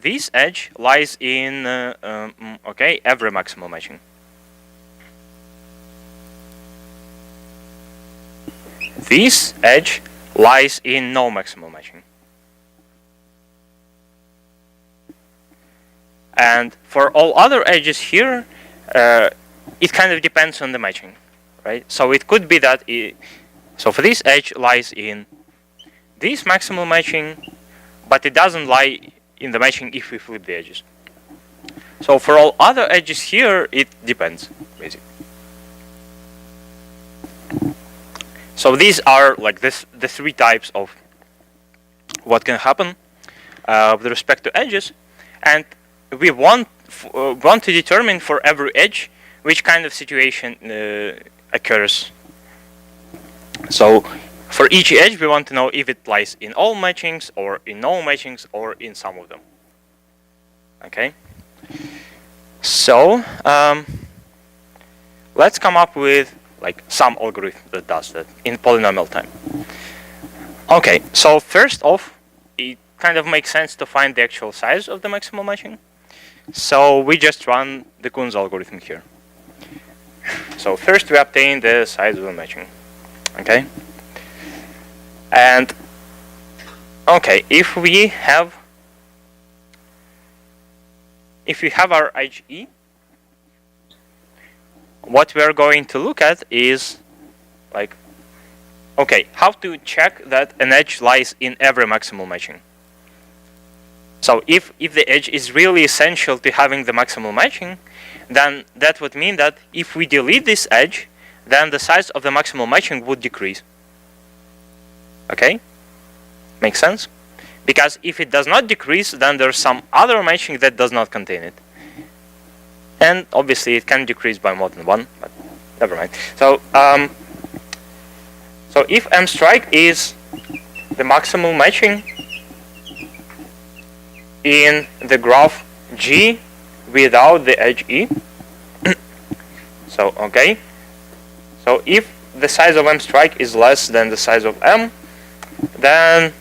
this edge lies in okay, every maximal matching. This edge lies in no maximal matching. And for all other edges here, it kind of depends on the matching, right? So it could be that so for this edge lies in this maximal matching, but it doesn't lie in the matching if we flip the edges. So for all other edges here, it depends, basically. So these are like the three types of what can happen with respect to edges, and we want to determine for every edge which kind of situation occurs. So for each edge, we want to know if it lies in all matchings, or in no matchings, or in some of them. Okay. So let's come up with like some algorithm that does that in polynomial time. Okay. So first off, it kind of makes sense to find the actual size of the maximal matching. So we just run the Kuhn's algorithm here. So first we obtain the size of the matching. Okay. And okay, if we have our HE, what we are going to look at is like, okay, how to check that an edge lies in every maximal matching. So if the edge is really essential to having the maximal matching, then that would mean that if we delete this edge, then the size of the maximal matching would decrease. Okay? Makes sense? Because if it does not decrease, then there's some other matching that does not contain it. And obviously it can decrease by more than one, but never mind. So so if M strike is the maximal matching in the graph G without the edge E, so okay, so if the size of M strike is less than the size of M, then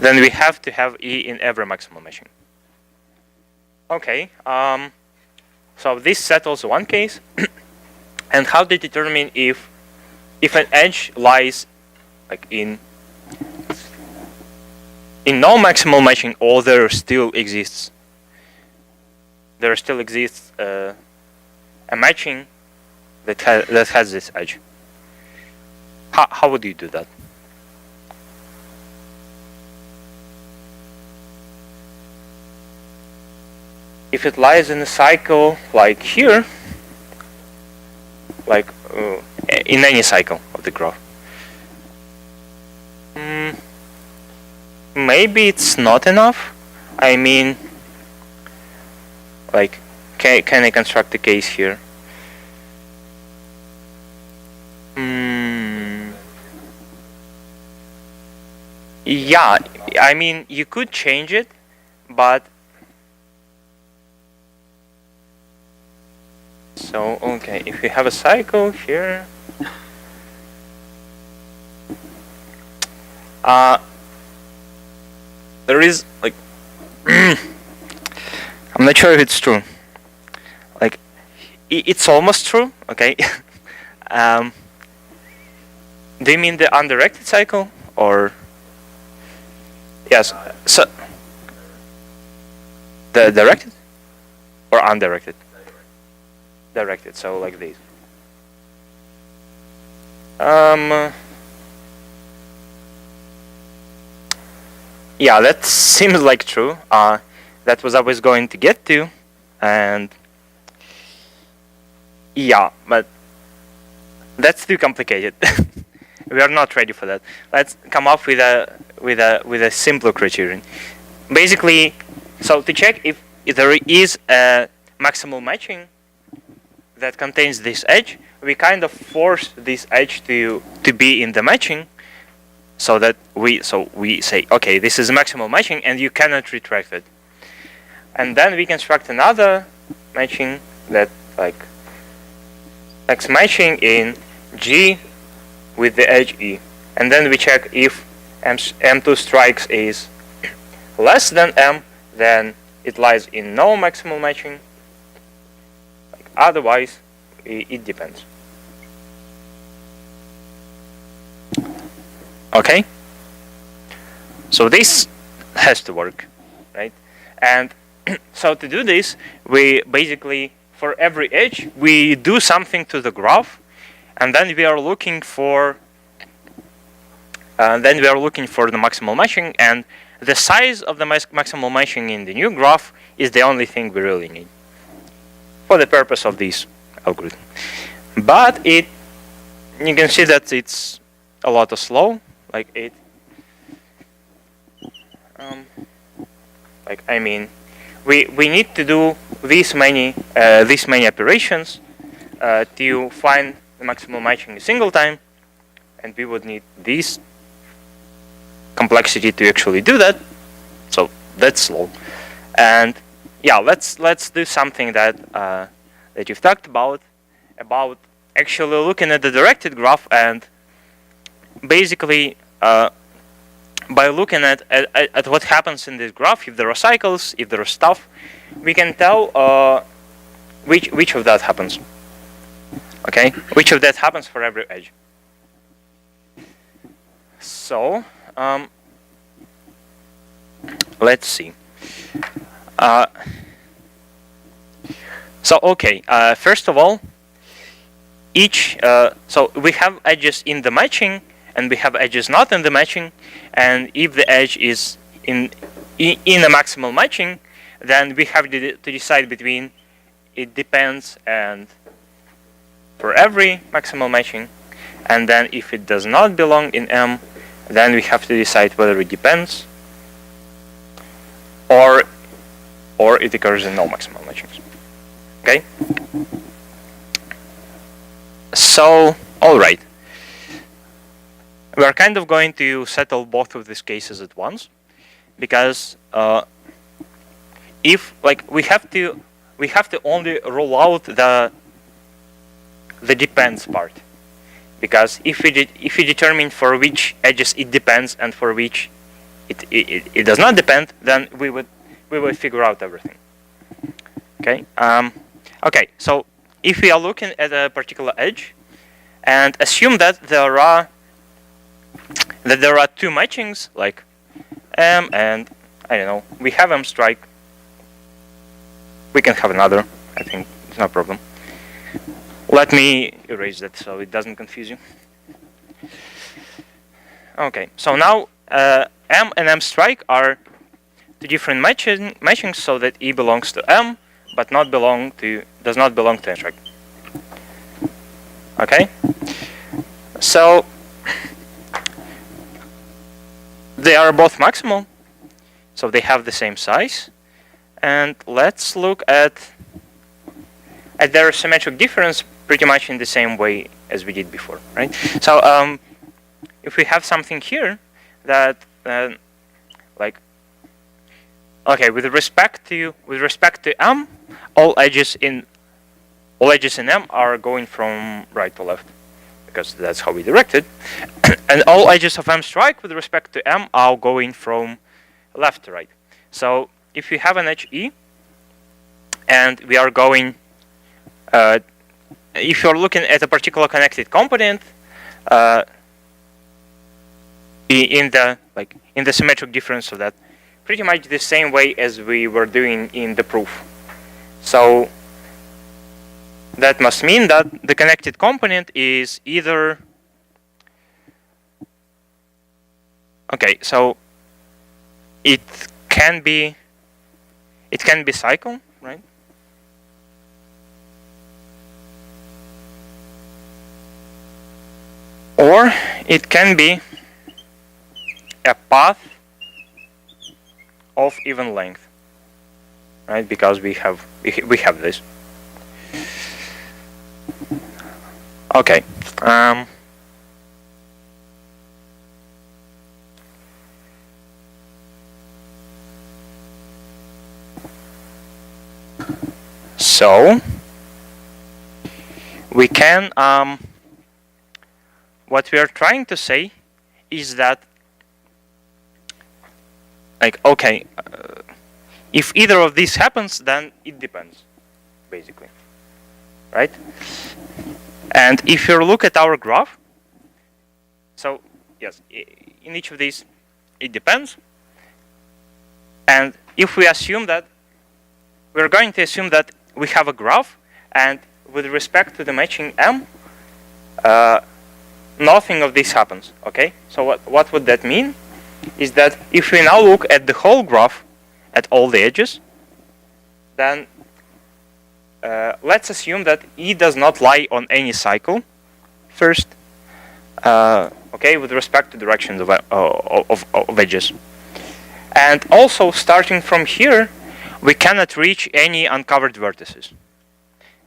we have to have E in every maximal matching. Okay, so this settles one case. And how to determine if an edge lies like in no maximal matching, or there still exists a matching that has this edge. How would you do that? if it lies in a cycle like here, like in any cycle of the graph, maybe it's not enough. I mean, like, can I construct a case here? Yeah, I mean, you could change it, but so okay, if we have a cycle here, there is like I'm not sure if it's true. Like, it's almost true. Okay. Do you mean the undirected cycle or? Yes. So the directed or undirected? Directed. So like this. Yeah, that seems like true. That was I was going to get to, and yeah, but that's too complicated. We are not ready for that. Let's come up with a simpler criterion. Basically, so to check if there is a maximal matching that contains this edge, we kind of force this edge to be in the matching, so that we say, okay, this is maximal matching, and you cannot retract it. And then we construct another matching that like X matching in G with the edge E, and then we check if M2 strikes is less than M, then it lies in no maximal matching. Like, otherwise, it depends. Okay, so this has to work, right? And so to do this, we basically, for every edge, we do something to the graph, and then we are looking for the maximal matching, and the size of the maximal matching in the new graph is the only thing we really need for the purpose of this algorithm. But you can see that it's a lot slow. Like I mean, we need to do these many operations to find the maximal matching a single time, and we would need this complexity to actually do that. So that's slow. And yeah, let's do something that you've talked about actually looking at the directed graph, and basically by looking at what happens in this graph, if there are cycles, if there are stuff, we can tell which of that happens. Okay, which of that happens for every edge. So let's see. So okay, first of all, so we have edges in the matching, and we have edges not in the matching, and if the edge is in a maximal matching, then we have to decide between it depends and for every maximal matching, and then if it does not belong in M, then we have to decide whether it depends or it occurs in no maximal matchings. Okay? So, all right. We are kind of going to settle both of these cases at once, because if like we have to only roll out the depends part, because if we determine for which edges it depends and for which it does not depend, then we would figure out everything. Okay. Okay. So if we are looking at a particular edge, and assume that there are two matchings, like M and I don't know, we have M strike. We can have another. I think it's no problem. Let me erase that so it doesn't confuse you. Okay, so now M and M strike are two different matchings, so that E belongs to M but does not belong to abstract. Okay, so they are both maximal, so they have the same size. And let's look at their symmetric difference pretty much in the same way as we did before, right? So if we have something here that like, okay, with respect to M, all edges in M are going from right to left, because that's how we directed, and all edges of M strike with respect to M are going from left to right. So if we have an edge E, and we are going, if you're looking at a particular connected component in the symmetric difference of that, pretty much the same way as we were doing in the proof. So that must mean that the connected component is either, okay, so it can be cycle, right? Or it can be a path of even length, right? Because we have this. Okay. So we can, what we are trying to say is that, like, okay, if either of these happens, then it depends, basically, right? And if you look at our graph, so yes, in each of these, it depends. And if we assume that, we're going to assume that we have a graph, and with respect to the matching M, nothing of this happens, okay? So what would that mean? Is that if we now look at the whole graph, at all the edges, then let's assume that E does not lie on any cycle first, okay, with respect to directions of edges. And also, starting from here, we cannot reach any uncovered vertices,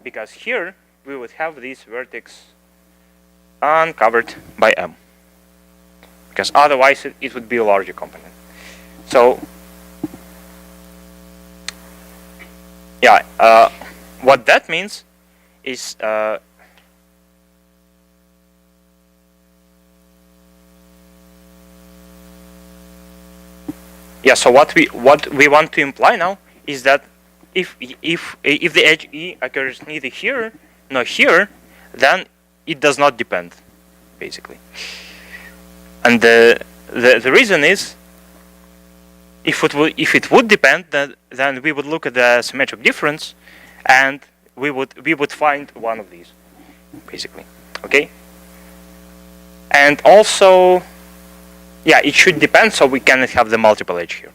because here we would have this vertex uncovered by M, because otherwise it would be a larger component. So yeah, what that means is yeah. So what we want to imply now is that if the edge E occurs neither here nor here, then it does not depend, basically. And the reason is, if it would depend, then we would look at the symmetric difference, and we would find one of these, basically. Okay. And also, yeah, it should depend, so we cannot have the multiple edge here.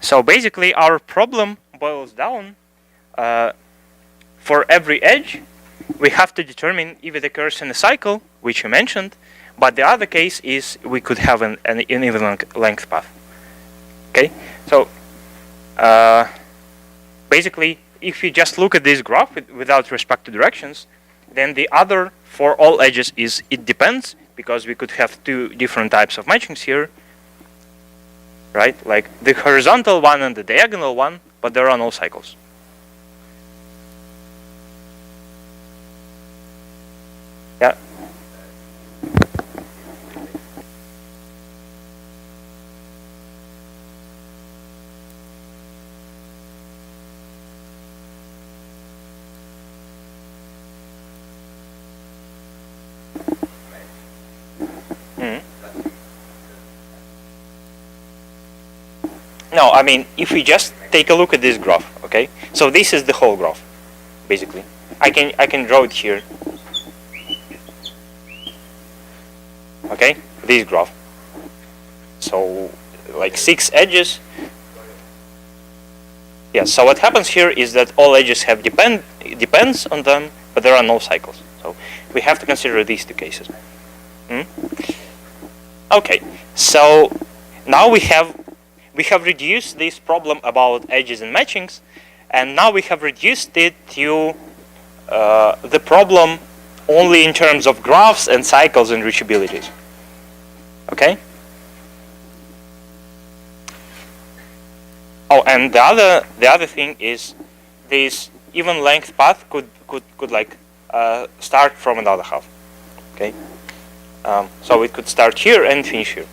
So basically, our problem boils down, for every edge, we have to determine if it occurs in a cycle, which you mentioned, but the other case is we could have an even length path. Okay, so basically, if you just look at this graph without respect to directions, then the other for all edges is it depends, because we could have two different types of matchings here, right? Like the horizontal one and the diagonal one, but there are no cycles. Yeah. No, I mean, if we just take a look at this graph, okay? So this is the whole graph, basically. I can draw it here. Okay, this graph. So like 6 edges. Yes, so what happens here is that all edges have depends on them, but there are no cycles. So we have to consider these two cases. Okay, so now we have reduced this problem about edges and matchings, and now we have reduced it to the problem only in terms of graphs and cycles and reachabilities. Okay. Oh, and the other thing is this even length path could like start from another half. Okay. So it could start here and finish here.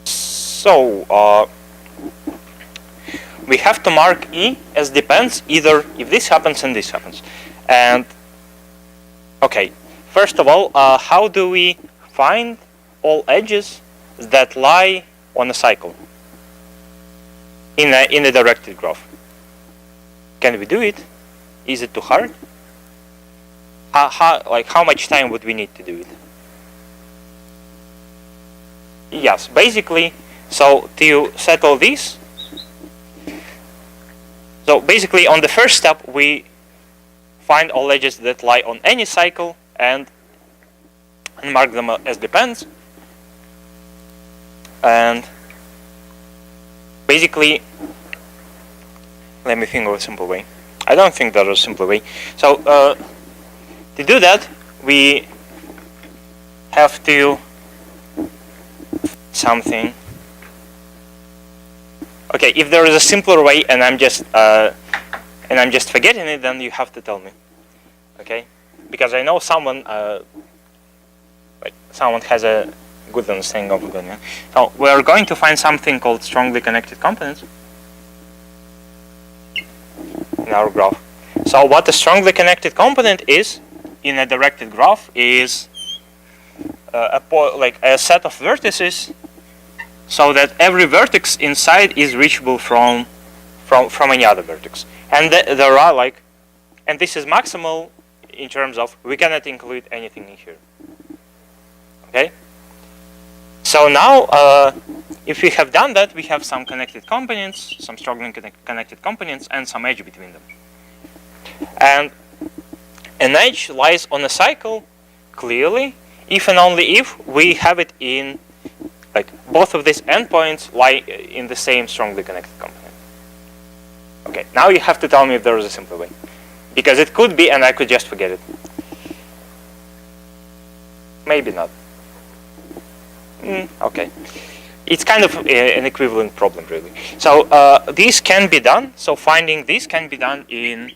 So we have to mark E as depends either if this happens and this happens. And okay, first of all, how do we find all edges that lie on a cycle in a directed graph? Can we do it? Is it too hard? How much time would we need to do it? Yes, basically, so to settle this, so basically on the first step we find all edges that lie on any cycle and mark them as depends. And basically, let me think of a simple way. I don't think there is a simple way. So to do that, we have to something. Okay, if there is a simpler way and I'm just forgetting it, then you have to tell me. Okay, because I know someone has a good understanding of it. So we're going to find something called strongly connected components in our graph. So what a strongly connected component is in a directed graph is a set of vertices, so that every vertex inside is reachable from any other vertex. And there are and this is maximal in terms of we cannot include anything in here. Okay. So now, if we have done that, we have some connected components, some strongly connected components, and some edge between them. And an edge lies on a cycle clearly if and only if we have it in both of these endpoints lie in the same strongly connected component. Okay, now you have to tell me if there is a simpler way, because it could be, and I could just forget it. Maybe not. Okay, it's kind of an equivalent problem, really. So this can be done. So finding this can be done in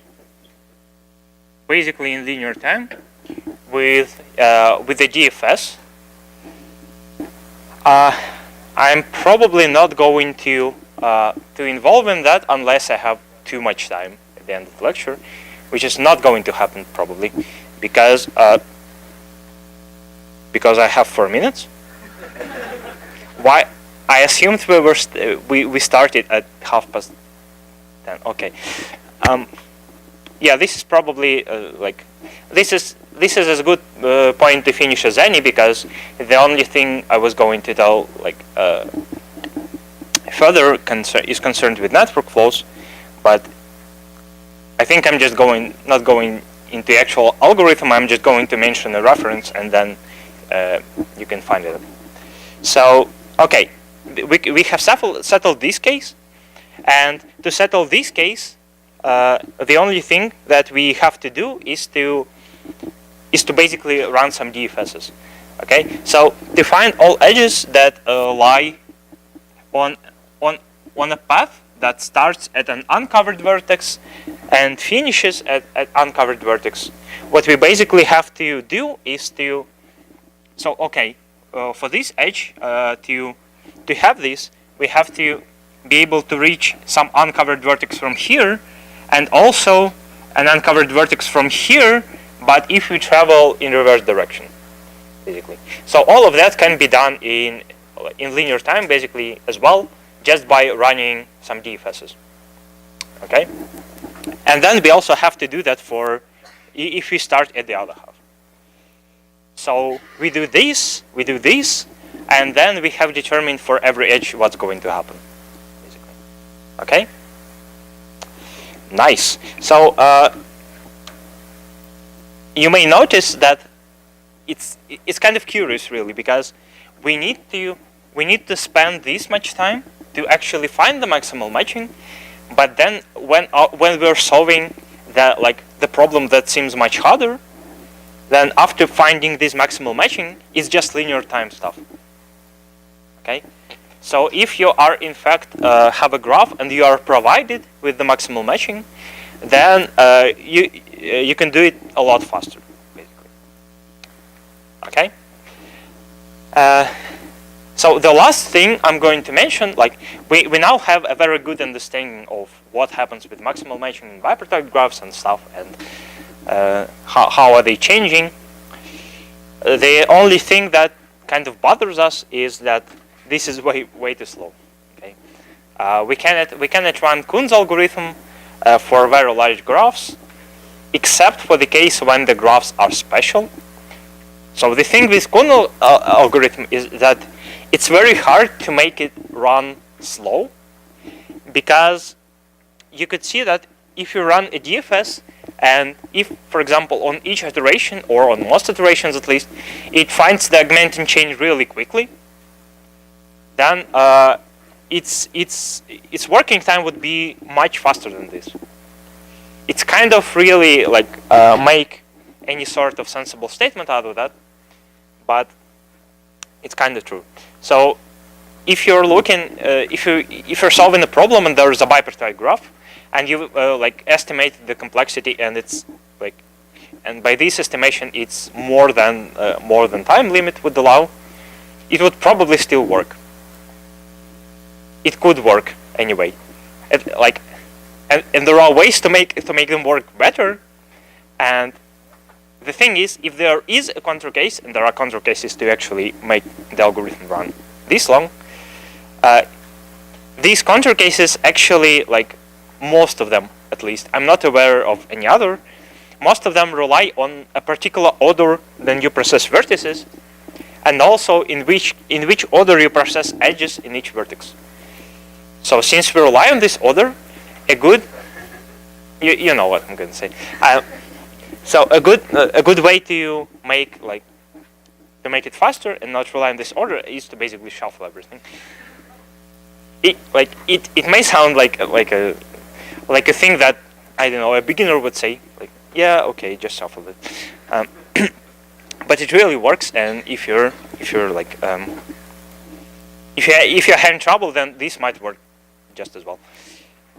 basically in linear time with the DFS. I'm probably not going to involve in that unless I have too much time at the end of the lecture, which is not going to happen probably because I have 4 minutes. Why? I assumed we started at 10:30. Okay. Yeah, this is probably this is as good point to finish as any, because the only thing I was going to tell further is concerned with network flows, but I think I'm just not going into the actual algorithm. I'm just going to mention a reference, and then you can find it. So okay, we have settled this case, and to settle this case, the only thing that we have to do is to basically run some DFSs. Okay, so to find all edges that lie on a path that starts at an uncovered vertex and finishes at uncovered vertex, what we basically have to do is for this edge to have this, we have to be able to reach some uncovered vertex from here, and also an uncovered vertex from here, but if we travel in reverse direction, basically. So all of that can be done in linear time, basically, as well, just by running some DFSs. Okay? And then we also have to do that for if we start at the other half. So we do this, and then we have determined for every edge what's going to happen, basically. Okay. Nice. So you may notice that it's kind of curious, really, because we need to spend this much time to actually find the maximal matching, but then when we're solving the problem that seems much harder, then after finding this maximal matching, it's just linear time stuff. Okay. So if you are in fact have a graph and you are provided with the maximal matching, then you can do it a lot faster, basically. Okay. So the last thing I'm going to mention, we now have a very good understanding of what happens with maximal matching in bipartite graphs and stuff, and how are they changing. The only thing that kind of bothers us is that this is way too slow. Okay, we cannot run Kuhn's algorithm for very large graphs, except for the case when the graphs are special. So the thing with Kuhn's algorithm is that it's very hard to make it run slow, because you could see that if you run a DFS, and if, for example, on each iteration, or on most iterations at least, it finds the augmenting chain really quickly, then its working time would be much faster than this. It's kind of really make any sort of sensible statement out of that, but it's kind of true. So if you're looking, if you're solving a problem and there is a bipartite graph, and you estimate the complexity, and it's and by this estimation it's more than time limit would allow, it would probably still work. It could work anyway. And there are ways to make them work better. And the thing is, if there is a control case, and there are control cases to actually make the algorithm run this long, these control cases actually, most of them at least, I'm not aware of any other, most of them rely on a particular order then you process vertices, and also in which order you process edges in each vertex. So since we rely on this order, a good, you know what I'm going to say. So a good way to make it faster and not rely on this order is to basically shuffle everything. It may sound like a thing that, I don't know, a beginner would say, yeah, okay, just shuffle it. But it really works, and if you're having trouble, then this might work just as well.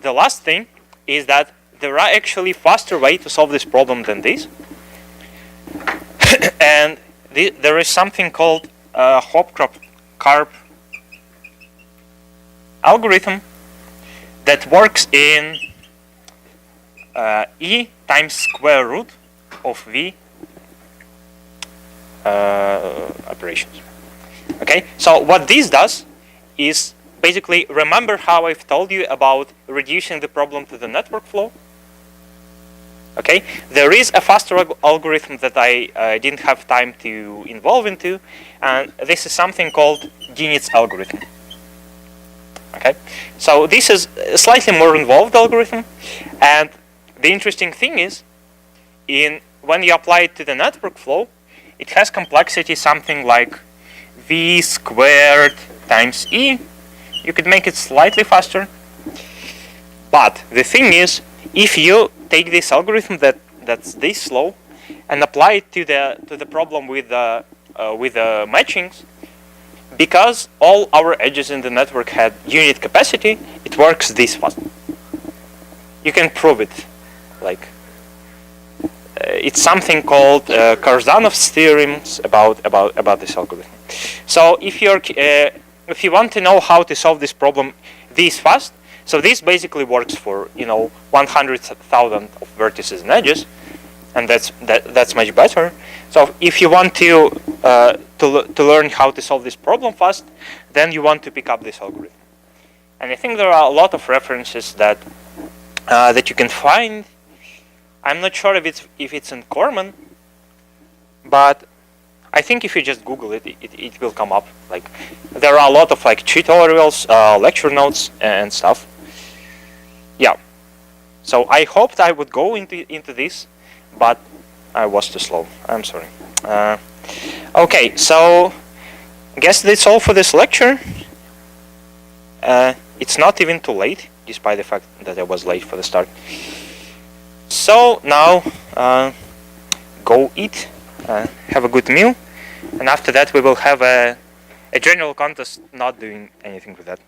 The last thing is that there are actually faster ways to solve this problem than this, and there is something called Carp algorithm that works in E times square root of V operations. Okay, so what this does is basically, remember how I've told you about reducing the problem to the network flow? Okay, there is a faster algorithm that I didn't have time to involve into, and this is something called Edmunds algorithm. Okay, so this is a slightly more involved algorithm, and the interesting thing is, when you apply it to the network flow, it has complexity something like V squared times E. You could make it slightly faster, but the thing is, if you take this algorithm that's this slow and apply it to the problem with the matchings, because all our edges in the network had unit capacity, it works this fast. You can prove it. It's something called Karzanov's theorems about this algorithm. So if you want to know how to solve this problem this fast, so this basically works for 100,000 of vertices and edges, and that's much better. So if you want to learn how to solve this problem fast, then you want to pick up this algorithm. And I think there are a lot of references that you can find. I'm not sure if it's in Corman, but I think if you just Google it, it will come up. There are a lot of tutorials, lecture notes, and stuff. yeah. So I hoped I would go into this, but I was too slow. I'm sorry. Okay, so I guess that's all for this lecture. It's not even too late, despite the fact that I was late for the start. So now go eat, have a good meal, and after that we will have a general contest not doing anything with that.